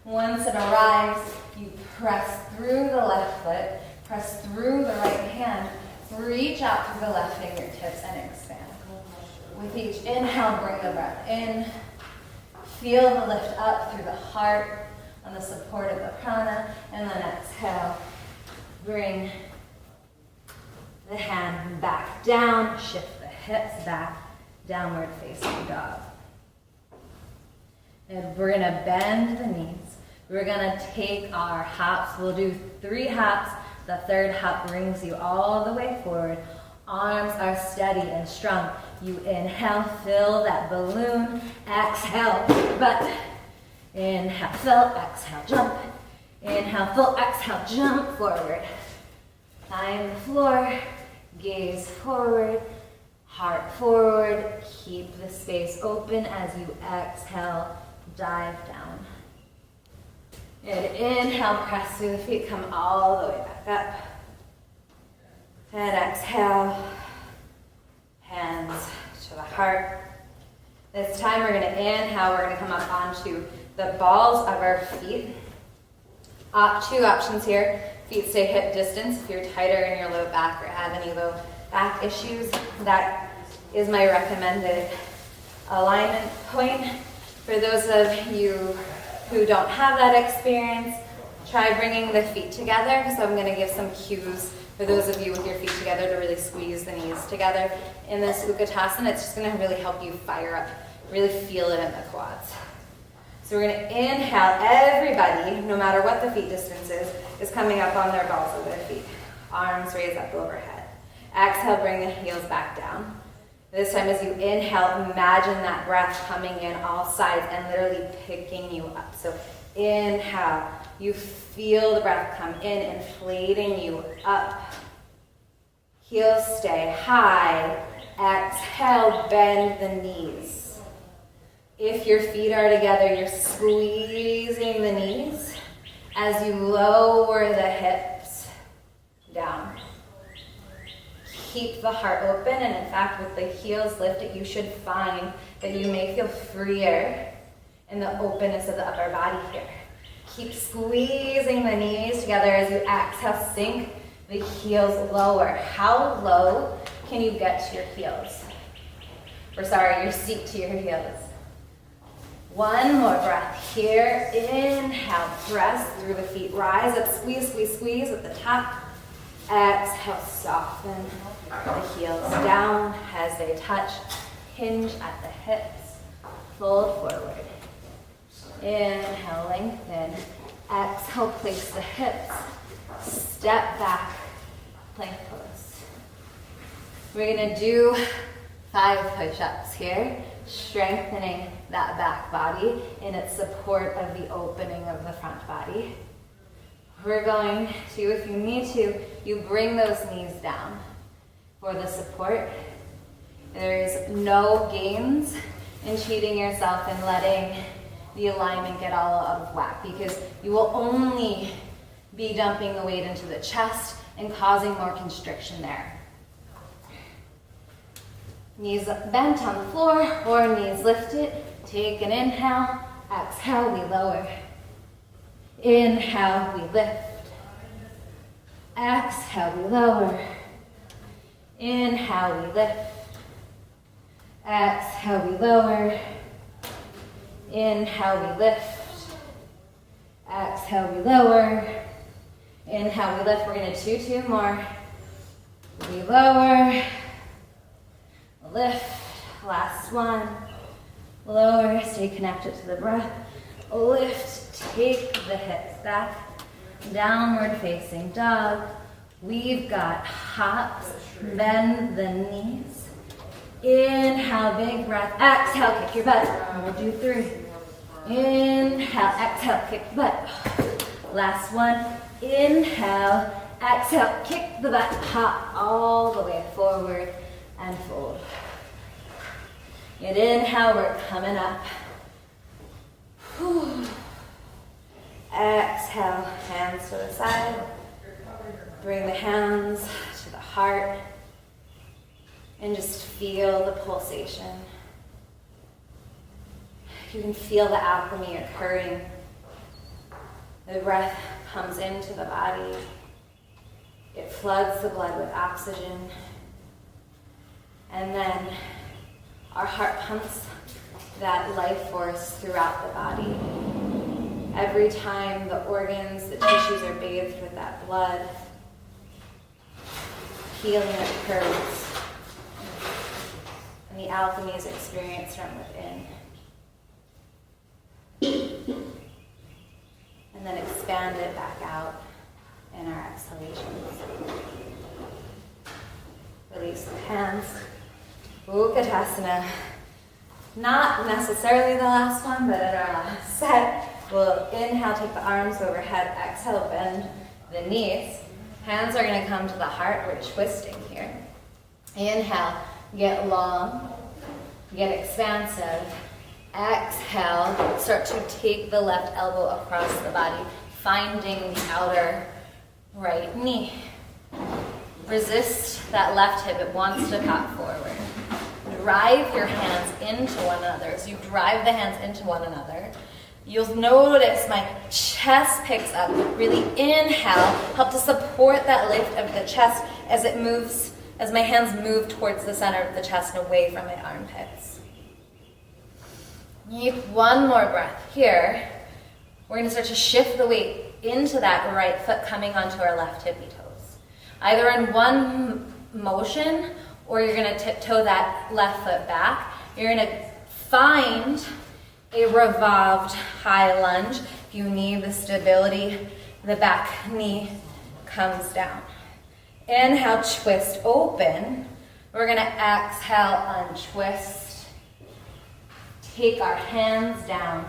Once it arrives, you press through the left foot, press through the right hand, reach out through the left fingertips and expand. With each inhale, bring the breath in. Feel the lift up through the heart on the support of the prana. And then exhale, bring the hand back down, shift the hips back, downward facing dog. And we're gonna bend the knees. We're gonna take our hops. We'll do 3 hops. The third hop brings you all the way forward Arms are steady and strong. You inhale, fill that balloon. Exhale, butt. Inhale, fill, exhale, jump. Inhale, fill, exhale, jump forward. Find the floor, gaze forward, heart forward. Keep the space open as you exhale, dive down. And inhale, press through the feet, come all the way back up. And exhale, hands to the heart. This time we're going to inhale, we're going to come up onto the balls of our feet. Two options here. Feet stay hip distance. If you're tighter in your low back or have any low back issues, that is my recommended alignment point. For those of you who don't have that experience, try bringing the feet together. So I'm going to give some cues for those of you with your feet together to really squeeze the knees together. In this Utkatasana, it's just going to really help you fire up, really feel it in the quads. So we're going to inhale. Everybody, no matter what the feet distance is coming up on their balls of their feet. Arms raised up overhead. Exhale, bring the heels back down. This time as you inhale, imagine that breath coming in all sides and literally picking you up. So inhale, you feel the breath come in, inflating you up. Heels stay high. Exhale, bend the knees. If your feet are together, you're squeezing the knees as you lower the hips down. Keep the heart open, and in fact, with the heels lifted, you should find that you may feel freer in the openness of the upper body here. Keep squeezing the knees together as you exhale, sink the heels lower. How low can you get to your heels? Your seat to your heels. One more breath here. Inhale, press through the feet. Rise up, squeeze, squeeze, squeeze at the top. Exhale, soften the heels down as they touch. Hinge at the hips. Fold forward. Inhale, lengthen. Exhale, place the hips. Step back, plank pose. We're going to do 5 push-ups here, strengthening that back body in its support of the opening of the front body. We're going to, if you need to, you bring those knees down for the support. There's no gains in cheating yourself and letting the alignment get all out of whack, because you will only be dumping the weight into the chest and causing more constriction there. Knees bent on the floor or knees lifted. Take an inhale. Exhale, we lower. Inhale, we lift. Exhale, we lower. Inhale, we lift. Exhale, we lower. Inhale, we lift. Exhale, we lower. Inhale, we lift. We're going to do 2 more. We lower. Lift. Last one. Lower. Stay connected to the breath. Lift. Take the hips back. Downward facing dog. We've got hops. Bend the knees. Inhale, big breath. Exhale, kick your butt. We'll do 3. Inhale, exhale, kick the butt. Last one. Inhale, exhale, kick the butt. Hop all the way forward and fold. Good inhale, we're coming up. Whew. Exhale, hands to the side. Bring the hands to the heart. And just feel the pulsation. You can feel the alchemy occurring. The breath comes into the body. It floods the blood with oxygen. And then our heart pumps that life force throughout the body. Every time the organs, the tissues are bathed with that blood, healing occurs. And the alchemy is experienced from within. And then expand it back out in our exhalations. Release arms. Utkatasana. Not necessarily the last one, but in our last set, we'll inhale, take the arms overhead, exhale, bend the knees. Hands are gonna come to the heart, we're twisting here. Inhale, get long, get expansive. Exhale, start to take the left elbow across the body, finding the outer right knee. Resist that left hip, it wants to pop forward. Drive your hands into one another. As you drive the hands into one another, you'll notice my chest picks up. Really inhale, help to support that lift of the chest as it moves, as my hands move towards the center of the chest and away from my armpits. Keep one more breath here. We're going to start to shift the weight into that right foot coming onto our left tippy toes. Either in one motion, or you're going to tiptoe that left foot back. You're going to find a revolved high lunge. If you need the stability, the back knee comes down. Inhale, twist open. We're going to exhale, untwist. Take our hands down.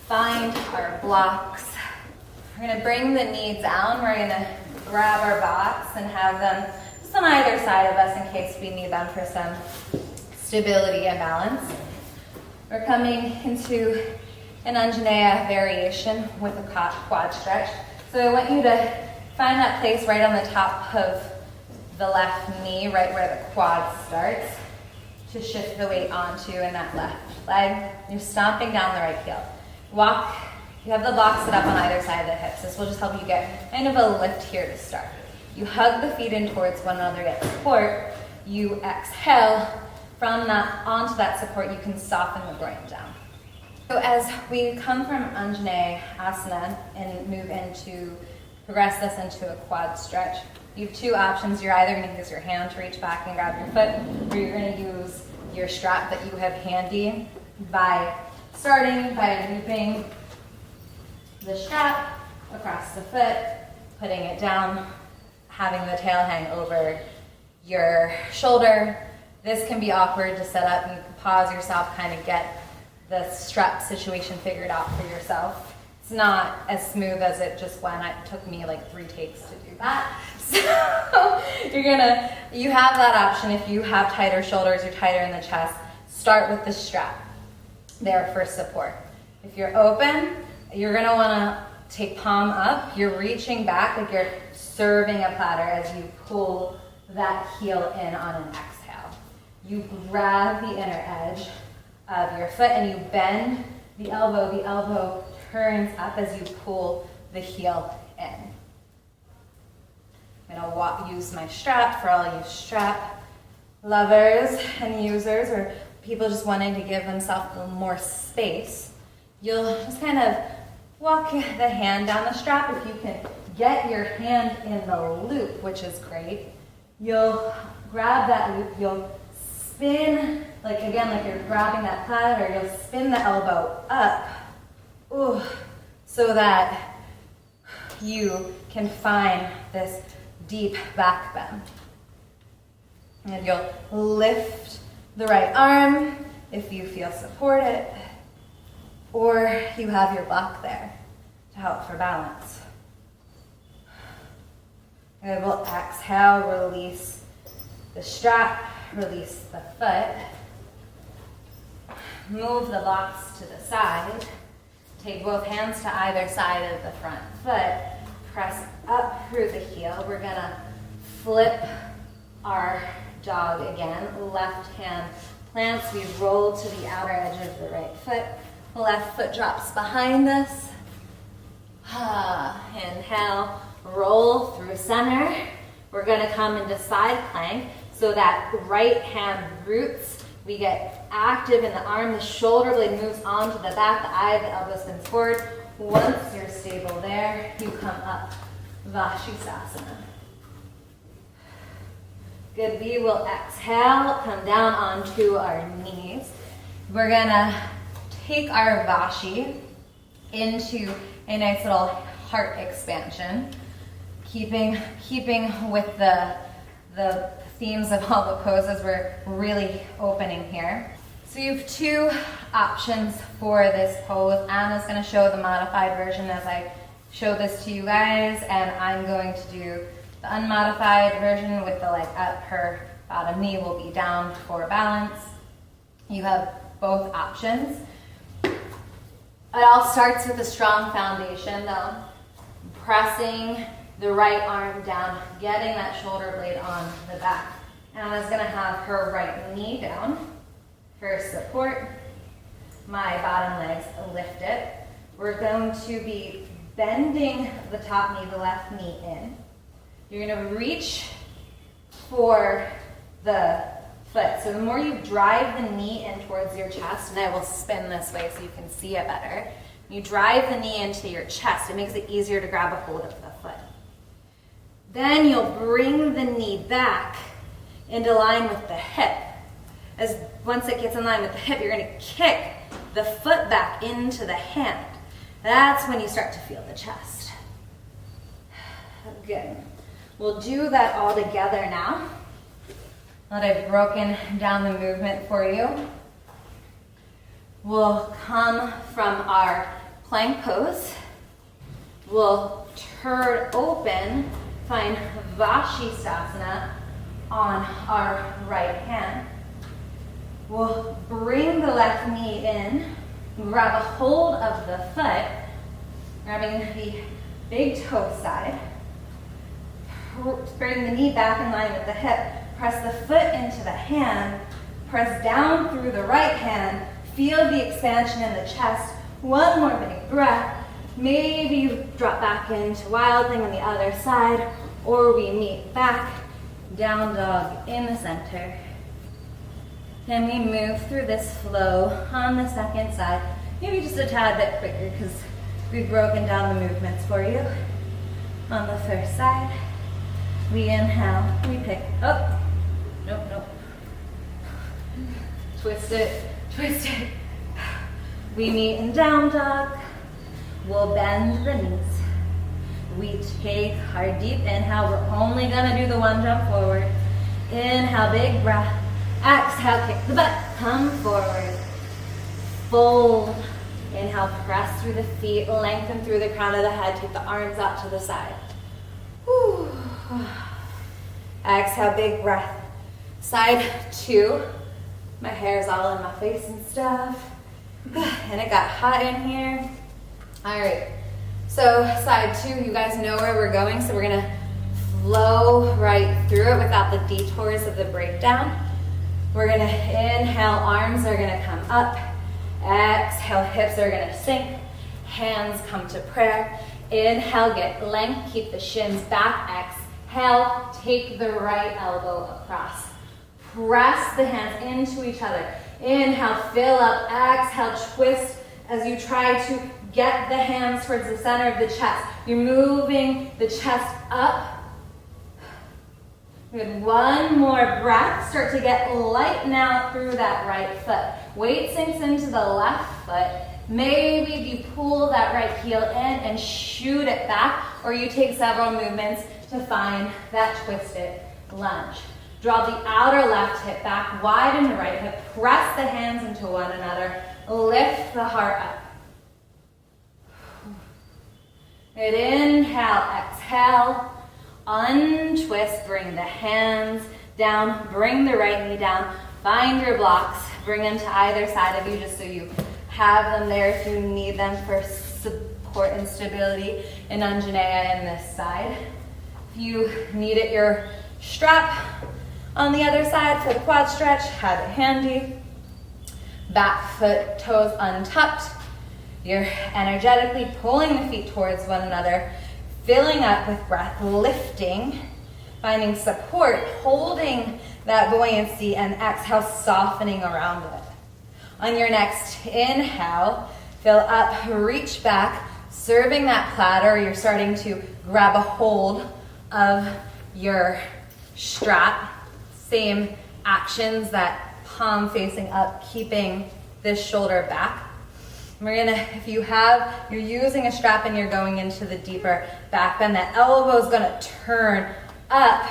Find our blocks. We're going to bring the knee down. We're going to grab our blocks and have them just on either side of us in case we need them for some stability and balance. We're coming into an Anjaneya variation with a quad stretch. So I want you to find that place right on the top of the left knee, right where the quad starts, to shift the weight onto in that left leg. You're stomping down the right heel. Walk, you have the blocks set up on either side of the hips. This will just help you get kind of a lift here to start. You hug the feet in towards one another, get support. You exhale from that onto that support, you can soften the groin down. So as we come from Anjaneya Asana and move into, progress this into a quad stretch, you have two options. You're either going to use your hand to reach back and grab your foot, or you're going to use your strap that you have handy by starting by looping the strap across the foot, putting it down, having the tail hang over your shoulder. This can be awkward to set up. You can pause yourself, kind of get the strap situation figured out for yourself. It's not as smooth as it just went. It took me like 3 takes to do that. So you have that option. If you have tighter shoulders, you're tighter in the chest, start with the strap there for support. If you're open, you're gonna wanna take palm up. You're reaching back like you're serving a platter as you pull that heel in on an exhale. You grab the inner edge of your foot and you bend the elbow turns up as you pull the heel in. I'm gonna use my strap for all you strap lovers and users, or people just wanting to give themselves a little more space. You'll just kind of walk the hand down the strap. If you can get your hand in the loop, which is great, you'll grab that loop, you'll spin, like you're grabbing that platter, or you'll spin the elbow up, so that you can find this deep back bend. And you'll lift the right arm if you feel supported, or you have your block there to help for balance. And we'll exhale, release the strap, release the foot. Move the blocks to the side. Take both hands to either side of the front foot. Press up through the heel. We're gonna flip our dog again. Left hand plants. We roll to the outer edge of the right foot. Left foot drops behind us. Inhale, roll through center. We're gonna come into side plank so that right hand roots. We get active in the arm, the shoulder blade moves onto the back, the eye, the elbow spins forward. Once you're stable there, you come up, Vashisthasana. Good, we will exhale, come down onto our knees. We're gonna take our Vashi into a nice little heart expansion, keeping with the themes of all the poses. We're really opening here. So you have two options for this pose. Anna's going to show the modified version as I show this to you guys, and I'm going to do the unmodified version with the leg up. Her bottom knee will be down for balance. You have both options. It all starts with a strong foundation though. Pressing the right arm down, getting that shoulder blade on the back. Anna's going to have her right knee down for support. My bottom legs lifted. We're going to be bending the top knee, the left knee in. You're going to reach for the foot. So the more you drive the knee in towards your chest, and I will spin this way so you can see it better. You drive the knee into your chest. It makes it easier to grab a hold of the foot. Then you'll bring the knee back into line with the hip. As once it gets in line with the hip, you're going to kick the foot back into the hand. That's when you start to feel the chest. Good. We'll do that all together now. Now that I've broken down the movement for you, we'll come from our plank pose. We'll turn open, find Vashisthasana on our right hand. We'll bring the left knee in, grab a hold of the foot, grabbing the big toe side, bring the knee back in line with the hip, press the foot into the hand, press down through the right hand, feel the expansion in the chest. One more big breath. Maybe you drop back into wild thing on the other side, or we meet back, down dog in the center. Then we move through this flow on the second side, maybe just a tad bit quicker because we've broken down the movements for you. On the first side, we inhale, we pick up, nope, twist it, we meet in down dog, we'll bend the knees, we take our deep inhale, we're only gonna do the one jump forward, inhale, big breath, exhale, kick the butt, come forward, fold, inhale, press through the feet, lengthen through the crown of the head, take the arms out to the side. Whew. Exhale, big breath. Side two. My hair's all in my face and stuff. And it got hot in here. All right, so side two, you guys know where we're going, so we're gonna flow right through it without the detours of the breakdown. We're gonna inhale, arms are gonna come up. Exhale, hips are gonna sink. Hands come to prayer. Inhale, get length, keep the shins back. Exhale, take the right elbow across. Press the hands into each other. Inhale, fill up. Exhale, twist as you try to get the hands towards the center of the chest. You're moving the chest up. Good, one more breath. Start to get light now through that right foot. Weight sinks into the left foot. Maybe you pull that right heel in and shoot it back, or you take several movements to find that twisted lunge. Draw the outer left hip back, widen the right hip, press the hands into one another, lift the heart up. Good, inhale, exhale, untwist, bring the hands down, bring the right knee down, find your blocks, bring them to either side of you just so you have them there if you need them for support and stability in Anjaneya in this side. If you need it, your strap on the other side for the quad stretch, have it handy. Back foot, toes untucked. You're energetically pulling the feet towards one another, filling up with breath, lifting, finding support, holding that buoyancy, and exhale, softening around it. On your next inhale, fill up, reach back, serving that platter. You're starting to grab a hold of your strap. Same actions, that palm facing up, keeping this shoulder back. We're gonna, if you're using a strap and you're going into the deeper back bend, that elbow is gonna turn up.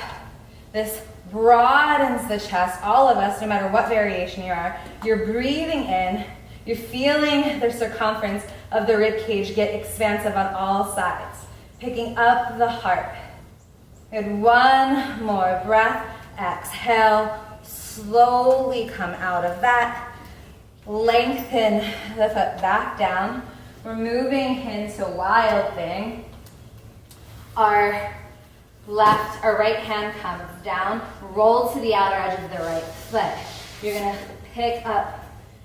This broadens the chest. All of us, no matter what variation you are, you're breathing in, you're feeling the circumference of the rib cage get expansive on all sides, picking up the heart. Good, one more breath. Exhale, slowly come out of that. Lengthen the foot back down. We're moving into wild thing. Our right hand comes down, roll to the outer edge of the right foot. You're gonna pick up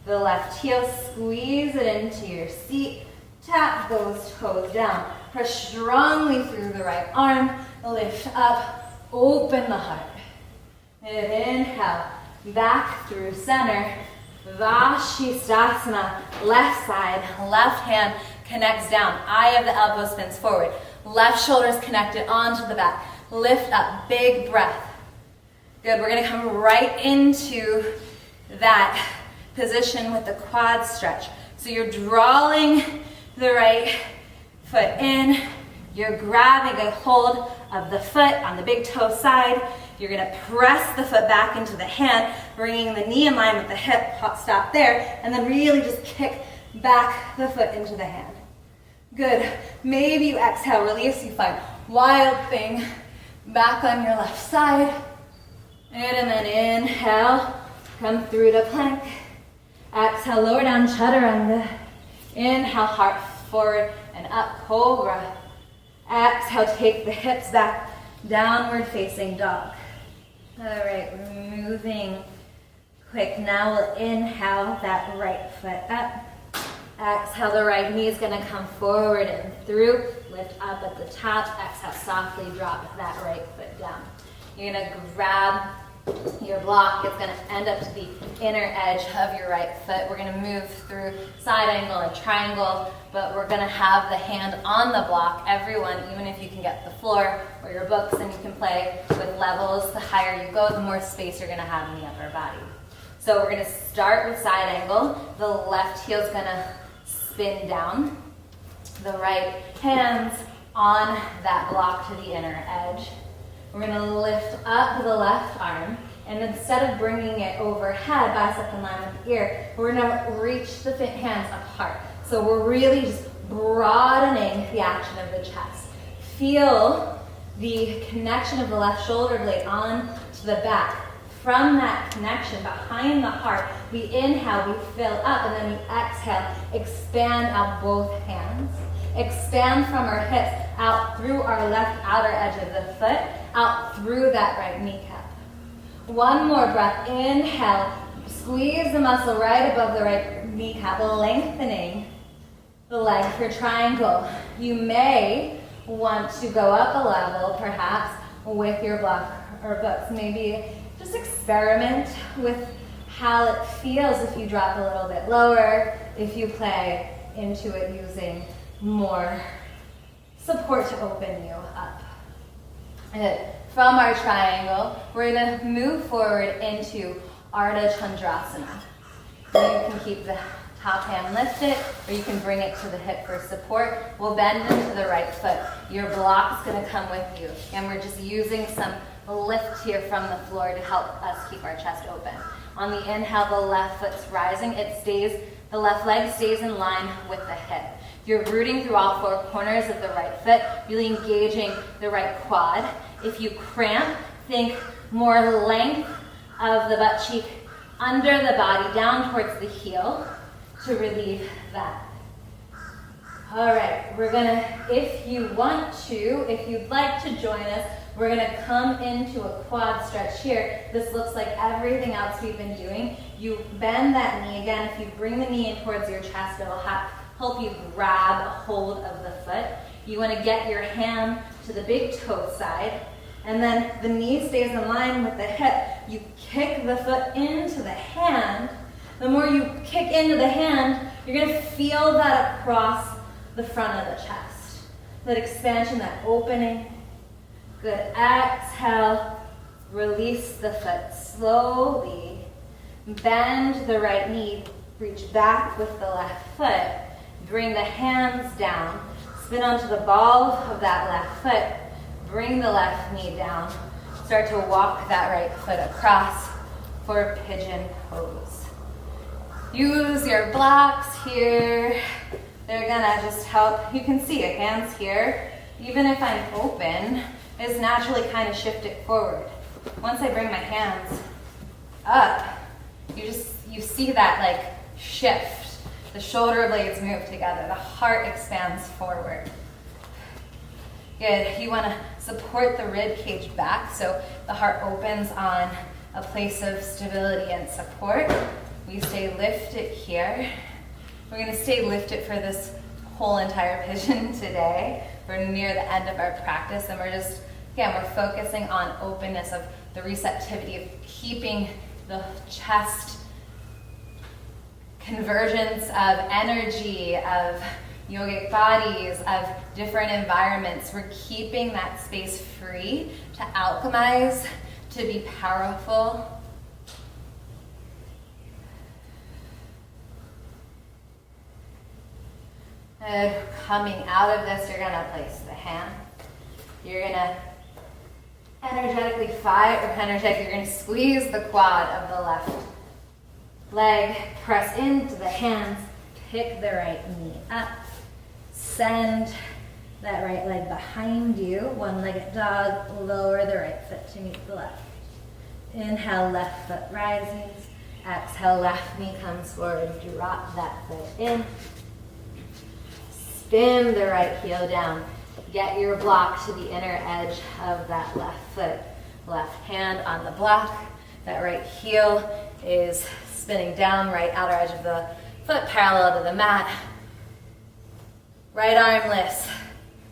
the left heel, squeeze it into your seat, tap those toes down, press strongly through the right arm, lift up, open the heart. And inhale, back through center, Vashisthasana, left side, left hand connects down, eye of the elbow spins forward, left shoulder is connected onto the back, lift up, big breath. Good, we're gonna come right into that position with the quad stretch. So you're drawing the right foot in, you're grabbing a hold of the foot on the big toe side, you're gonna press the foot back into the hand, bringing the knee in line with the hip, stop there, and then really just kick back the foot into the hand. Good, maybe you exhale, release, you find wild thing, back on your left side, and then inhale, come through to plank. Exhale, lower down, chaturanga. Inhale, heart forward and up, cobra. Exhale, take the hips back, downward facing dog. All right, we're moving quick. Now we'll inhale that right foot up. Exhale, the right knee is gonna come forward and through. Lift up at the top. Exhale, softly drop that right foot down. You're gonna grab your block. It's gonna end up to the inner edge of your right foot. We're gonna move through side angle and triangle, but we're gonna have the hand on the block. Everyone, even if you can get the floor or your books and you can play with levels, the higher you go, the more space you're gonna have in the upper body. So we're gonna start with side angle. The left heel is gonna spin down. The right hand's on that block to the inner edge. We're gonna lift up the left arm, and instead of bringing it overhead, bicep in line with the ear, we're gonna reach the hands apart. So we're really just broadening the action of the chest. Feel the connection of the left shoulder blade on to the back. From that connection behind the heart, we inhale, we fill up, and then we exhale, expand out both hands. Expand from our hips out through our left outer edge of the foot, out through that right kneecap. One more breath. Inhale, squeeze the muscle right above the right kneecap, lengthening the leg for triangle. You may want to go up a level, perhaps, with your block or books. Maybe just experiment with how it feels if you drop a little bit lower, if you play into it using more support to open you up. And from our triangle, we're gonna move forward into Ardha Chandrasana. You can keep the top hand lifted, or you can bring it to the hip for support. We'll bend into the right foot. Your block's gonna come with you. And we're just using some lift here from the floor to help us keep our chest open. On the inhale, the left foot's rising. The left leg stays in line with the hip. You're rooting through all four corners of the right foot, really engaging the right quad. If you cramp, think more length of the butt cheek under the body, down towards the heel to relieve that. All right, we're gonna, if you'd like to join us, we're gonna come into a quad stretch here. This looks like everything else we've been doing. You bend that knee again. If you bring the knee in towards your chest, it'll help you grab a hold of the foot. You wanna get your hand to the big toe side, and then the knee stays in line with the hip. You kick the foot into the hand. The more you kick into the hand, you're gonna feel that across the front of the chest. That expansion, that opening. Good, exhale, release the foot slowly. Bend the right knee, reach back with the left foot. Bring the hands down, spin onto the ball of that left foot. Bring the left knee down, start to walk that right foot across for pigeon pose. Use your blocks here. They're gonna just help. You can see it, hands here. Even if I'm open, is naturally kind of shift it forward. Once I bring my hands up, you see that like shift. The shoulder blades move together. The heart expands forward. Good. You want to support the rib cage back so the heart opens on a place of stability and support. We stay lifted here. We're going to stay lifted for this whole entire pigeon today. We're near the end of our practice, and we're just, again, we're focusing on openness, of the receptivity, of keeping the chest, convergence of energy, of yogic bodies, of different environments. We're keeping that space free to alchemize, to be powerful. And coming out of this, you're gonna place the hand. You're gonna energetically you're gonna squeeze the quad of the left leg, press into the hands, pick the right knee up, send that right leg behind you, one-legged dog, lower the right foot to meet the left. Inhale, left foot rises. Exhale, left knee comes forward, drop that foot in. Spin the right heel down. Get your block to the inner edge of that left foot. Left hand on the block. That right heel is spinning down, right outer edge of the foot parallel to the mat. Right arm lifts.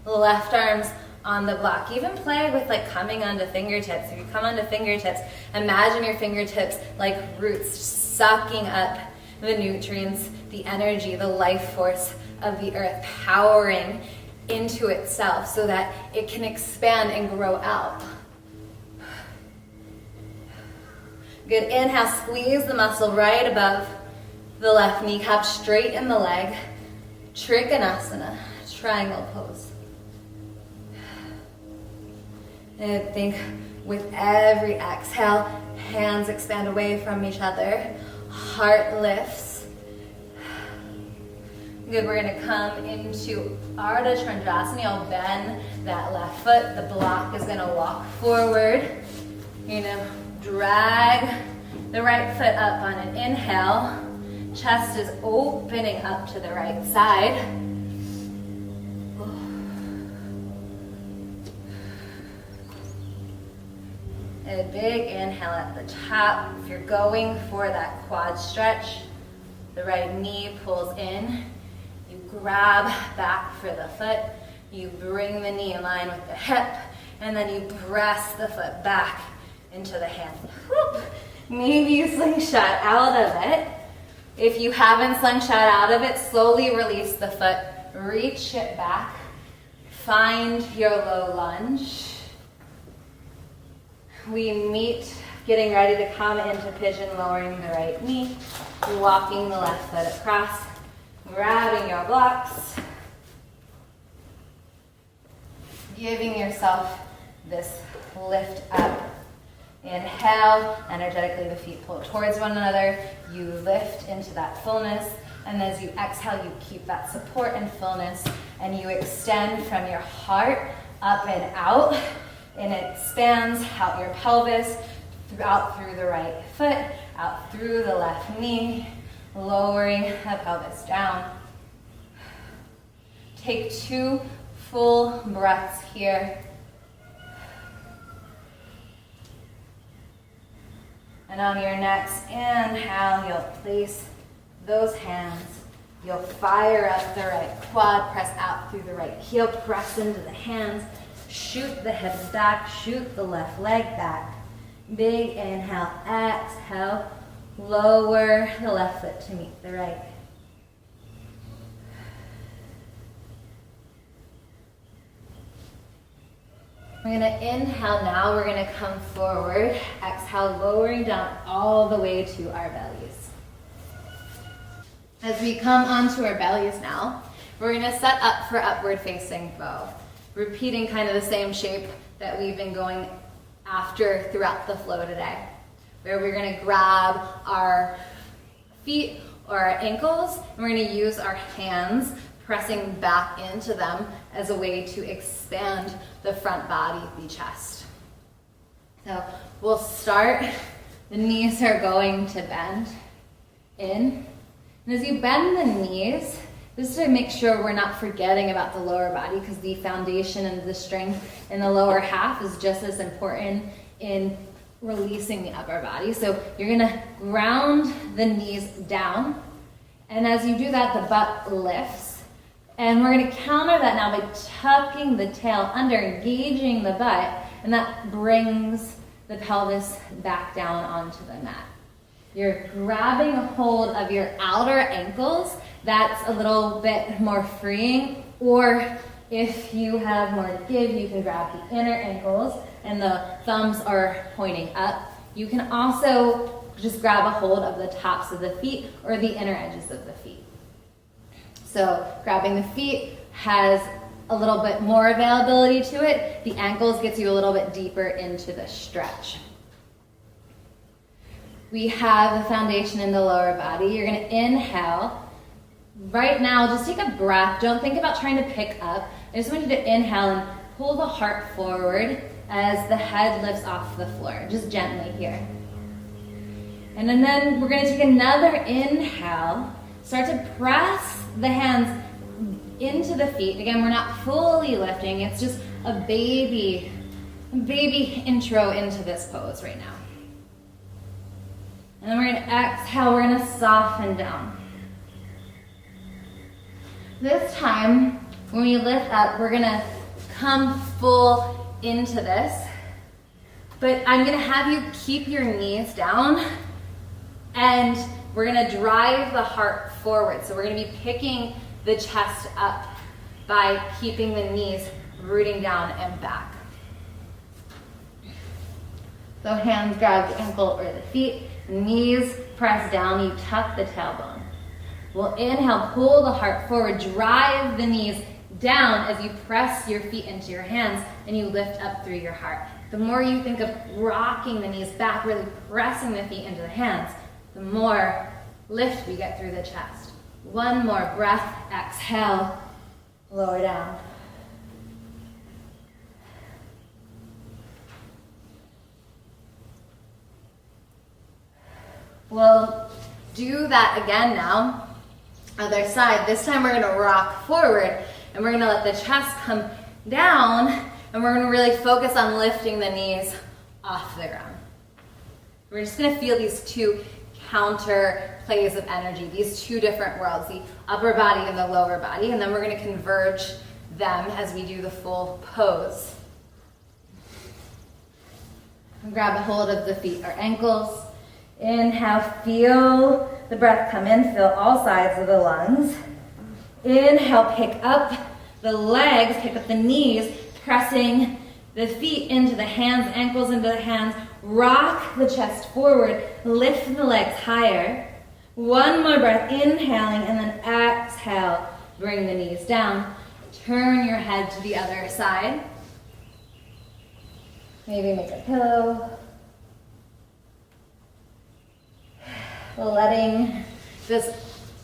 Left arm's on the block. Even play with like coming onto fingertips. If you come onto fingertips, imagine your fingertips like roots sucking up the nutrients, the energy, the life force of the earth, powering into itself so that it can expand and grow out. Good. Inhale, squeeze the muscle right above the left kneecap, straighten the leg. Trikonasana, triangle pose. And think with every exhale, hands expand away from each other. Heart lifts. Good, we're gonna come into Ardha Chandrasana. You'll bend that left foot. The block is gonna walk forward. You're gonna drag the right foot up on an inhale. Chest is opening up to the right side. And a big inhale at the top. If you're going for that quad stretch, the right knee pulls in. You grab back for the foot. You bring the knee in line with the hip, and then you press the foot back into the hand. Whoop. Maybe you slingshot out of it. If you haven't slingshot out of it, slowly release the foot. Reach it back. Find your low lunge. We meet getting ready to come into pigeon, lowering the right knee, walking the left foot across, grabbing your blocks, giving yourself this lift up. Inhale, energetically the feet pull towards one another. You lift into that fullness, and as you exhale, you keep that support and fullness, and you extend from your heart up and out, and it expands out your pelvis, out through the right foot, out through the left knee, lowering the pelvis down. Take 2 full breaths here. And on your next inhale, you'll place those hands. You'll fire up the right quad, press out through the right heel, press into the hands, shoot the hips back, shoot the left leg back. Big inhale, exhale, lower the left foot to meet the right. We're gonna inhale now, we're gonna come forward. Exhale, lowering down all the way to our bellies. As we come onto our bellies now, we're gonna set up for upward facing bow. Repeating kind of the same shape that we've been going throughout the flow today, where we're gonna grab our feet or our ankles, and we're gonna use our hands pressing back into them as a way to expand the front body, the chest. So we'll start, the knees are going to bend in. And as you bend the knees, just to make sure we're not forgetting about the lower body, because the foundation and the strength in the lower half is just as important in releasing the upper body. So you're gonna ground the knees down, and as you do that, the butt lifts. And we're gonna counter that now by tucking the tail under, engaging the butt, and that brings the pelvis back down onto the mat. You're grabbing a hold of your outer ankles. That's a little bit more freeing, or if you have more to give, you can grab the inner ankles and the thumbs are pointing up. You can also just grab a hold of the tops of the feet or the inner edges of the feet. So grabbing the feet has a little bit more availability to it. The ankles gets you a little bit deeper into the stretch. We have the foundation in the lower body. You're gonna inhale. Right now, just take a breath. Don't think about trying to pick up. I just want you to inhale and pull the heart forward as the head lifts off the floor, just gently here. And then we're gonna take another inhale. Start to press the hands into the feet. Again, we're not fully lifting. It's just a baby intro into this pose right now. And then we're gonna exhale, we're gonna soften down. This time, when we lift up, we're gonna come full into this, but I'm gonna have you keep your knees down, and we're gonna drive the heart forward. So we're gonna be picking the chest up by keeping the knees rooting down and back. So hands grab the ankle or the feet, knees press down, you tuck the tailbone. We'll inhale, pull the heart forward, drive the knees down as you press your feet into your hands and you lift up through your heart. The more you think of rocking the knees back, really pressing the feet into the hands, the more lift we get through the chest. One more breath, exhale, lower down. We'll do that again now. Other side. This time we're gonna rock forward and we're gonna let the chest come down and we're gonna really focus on lifting the knees off the ground. We're just gonna feel these two counter plays of energy, these two different worlds, the upper body and the lower body, and then we're gonna converge them as we do the full pose. And grab a hold of the feet or ankles. Inhale, feel the breath come in, fill all sides of the lungs. Inhale, pick up the legs, pick up the knees, pressing the feet into the hands, ankles into the hands. Rock the chest forward, lift the legs higher. One more breath, inhaling, and then exhale, bring the knees down. Turn your head to the other side. Maybe make a pillow. Letting this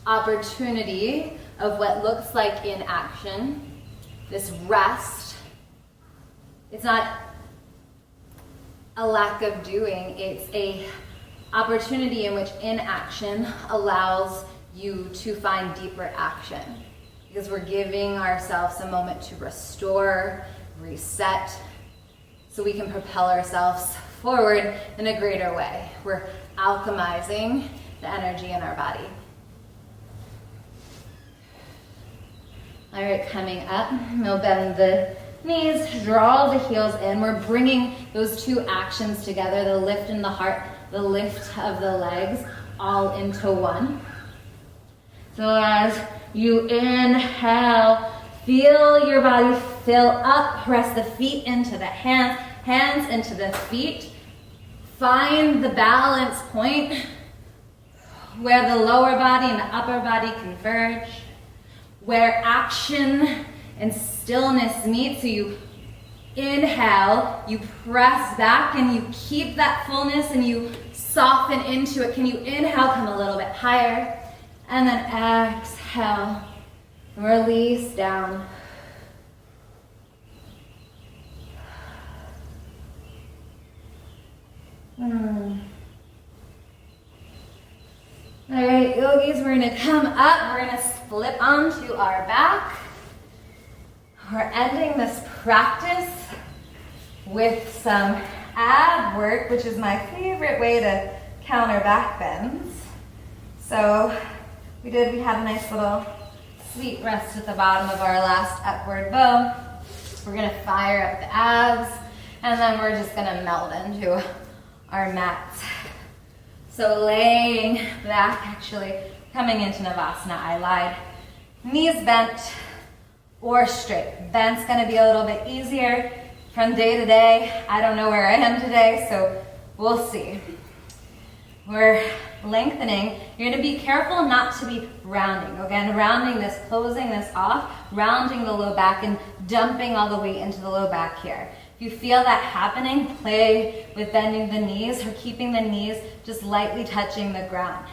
opportunity of what looks like in action, this rest, it's not a lack of doing, it's a opportunity in which inaction allows you to find deeper action, because we're giving ourselves a moment to restore, reset, so we can propel ourselves forward in a greater way. We're alchemizing the energy in our body. All right, coming up, we'll bend the knees, draw the heels in. We're bringing those two actions together, the lift in the heart, the lift of the legs, all into one. So as you inhale, feel your body fill up, press the feet into the hands, hands into the feet. Find the balance point where the lower body and the upper body converge, where action and stillness meet, so you Inhale, you press back and you keep that fullness and you soften into it. Can you inhale, come a little bit higher, and then exhale, release down. All right, yogis, we're gonna come up, we're gonna flip onto our back. We're ending this practice with some ab work, which is my favorite way to counter back bends. So we had a nice little sweet rest at the bottom of our last upward bow. We're gonna fire up the abs, and then we're just gonna meld into our mats. So laying back, actually coming into Navasana, I lied. Knees bent or straight. Bent's gonna be a little bit easier from day to day. I don't know where I am today, so we'll see. We're lengthening. You're gonna be careful not to be rounding. Again, rounding this, closing this off, rounding the low back and dumping all the weight into the low back here. If you feel that happening, play with bending the knees or keeping the knees just lightly touching the ground.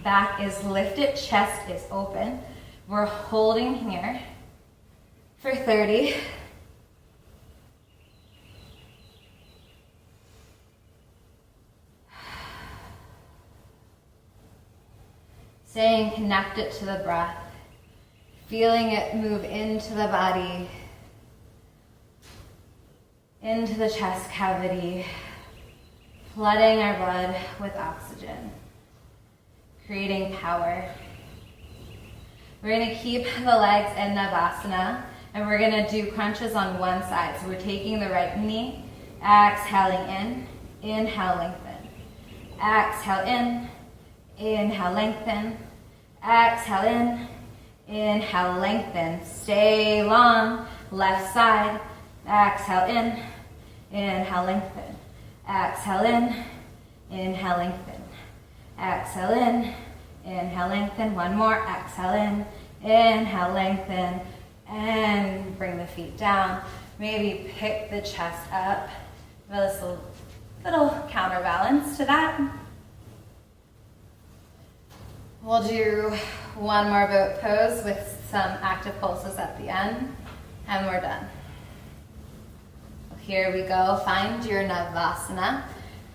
Back is lifted, chest is open. We're holding here for 30. Staying connected to the breath, feeling it move into the body, into the chest cavity, flooding our blood with oxygen, creating power. We're gonna keep the legs in Navasana, and we're gonna do crunches on one side. So we're taking the right knee, exhaling in, inhale, lengthen. Exhale in, inhale, lengthen. Exhale in, inhale, lengthen. Stay long, left side. Exhale in, inhale, lengthen. Exhale in, inhale, lengthen. Exhale in, inhale, lengthen. One more. Exhale in, inhale, lengthen. And bring the feet down. Maybe pick the chest up. This little counterbalance to that. We'll do one more boat pose with some active pulses at the end, and we're done. Here we go. Find your Navasana.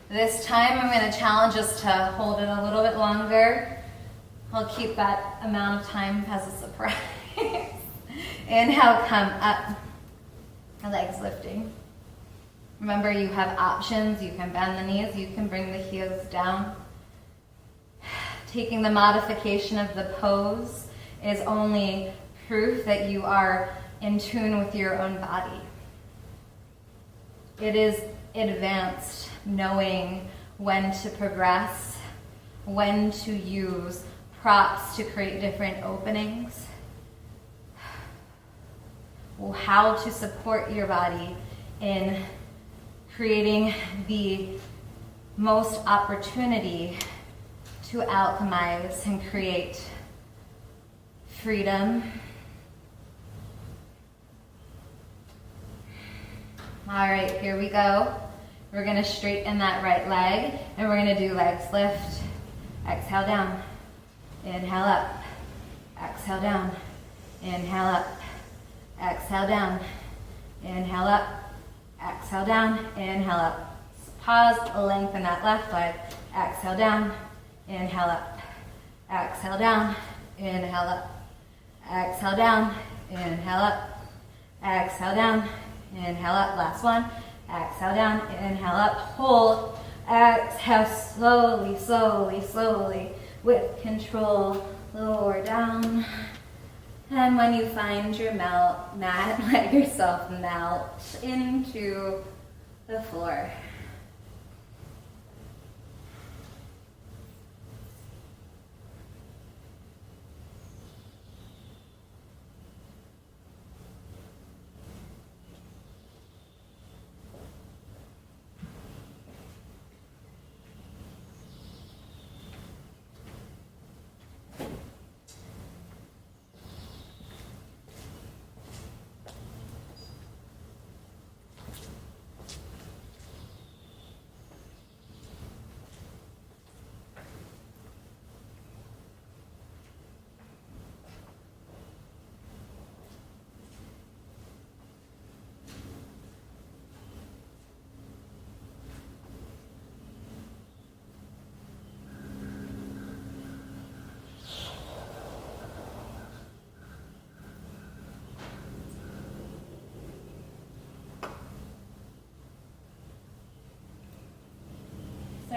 This time I'm going to challenge us to hold it a little bit longer. I'll keep that amount of time as a surprise. Inhale, come up. Legs lifting. Remember, you have options. You can bend the knees. You can bring the heels down. Taking the modification of the pose is only proof that you are in tune with your own body. It is advanced knowing when to progress, when to use props to create different openings, how to support your body in creating the most opportunity to alchemize and create freedom. All right, here we go. We're gonna straighten that right leg, and we're gonna do legs lift. Exhale down, inhale up, exhale down, inhale up, exhale down, inhale up, exhale down, inhale up. Pause, lengthen that left leg, exhale down, inhale up, exhale down, inhale up, exhale down, inhale up, exhale down, inhale up, last one, exhale down, inhale up, hold, exhale, slowly, slowly, slowly, with control, lower down, and when you find your mat, let yourself melt into the floor.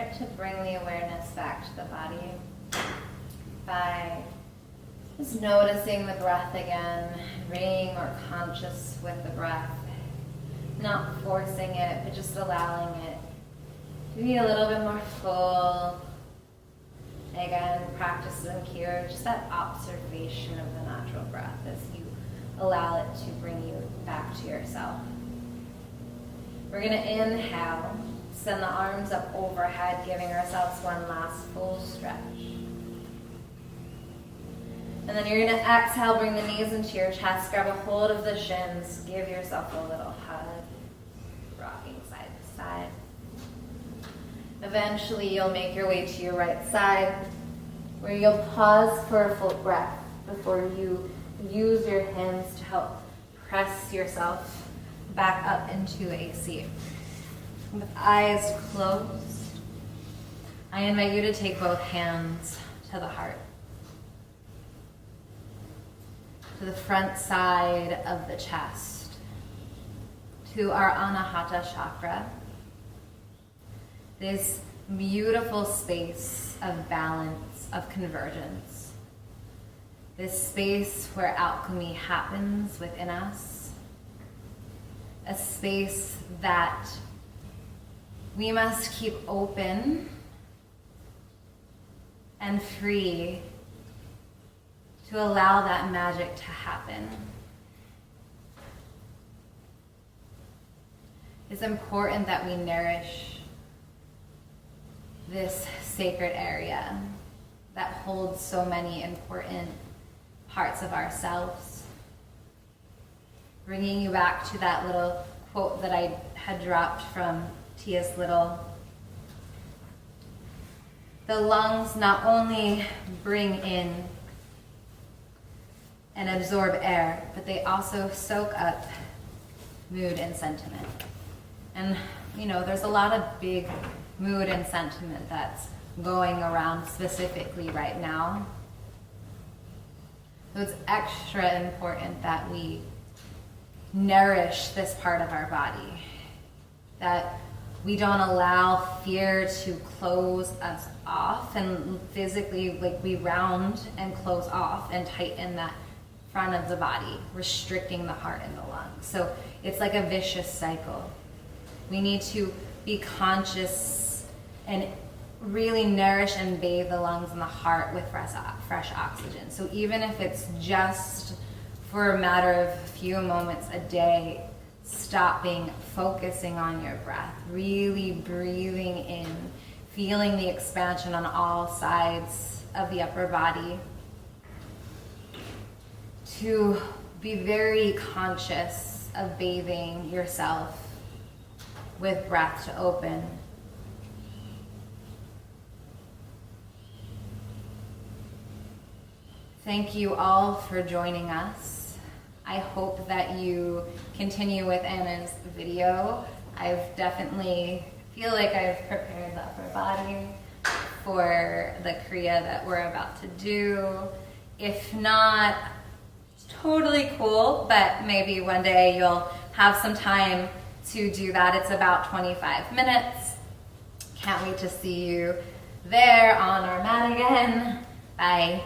start to bring the awareness back to the body by just noticing the breath again, being more conscious with the breath, not forcing it, but just allowing it to be a little bit more full. Again, practicing here, just that observation of the natural breath as you allow it to bring you back to yourself. We're going to inhale, send the arms up overhead, giving ourselves one last full stretch. And then you're going to exhale, bring the knees into your chest, grab a hold of the shins, give yourself a little hug, rocking side to side. Eventually, you'll make your way to your right side, where you'll pause for a full breath before you use your hands to help press yourself back up into a seat. With eyes closed, I invite you to take both hands to the heart, to the front side of the chest, to our Anahata chakra, this beautiful space of balance, of convergence, this space where alchemy happens within us, a space that we must keep open and free to allow that magic to happen. It's important that we nourish this sacred area that holds so many important parts of ourselves. Bringing you back to that little quote that I had dropped from T.S. Little. The lungs not only bring in and absorb air, but they also soak up mood and sentiment. And there's a lot of big mood and sentiment that's going around specifically right now. So it's extra important that we nourish this part of our body, that we don't allow fear to close us off and physically, we round and close off and tighten that front of the body, restricting the heart and the lungs. So it's like a vicious cycle. We need to be conscious and really nourish and bathe the lungs and the heart with fresh oxygen. So even if it's just for a matter of a few moments a day, stopping, focusing on your breath, really breathing in, feeling the expansion on all sides of the upper body, to be very conscious of bathing yourself with breath to open. Thank you all for joining us. I hope that you continue with Anna's video. I've definitely feel like I've prepared the upper body for the Kriya that we're about to do. If not, it's totally cool, but maybe one day you'll have some time to do that. It's about 25 minutes. Can't wait to see you there on our mat again. Bye.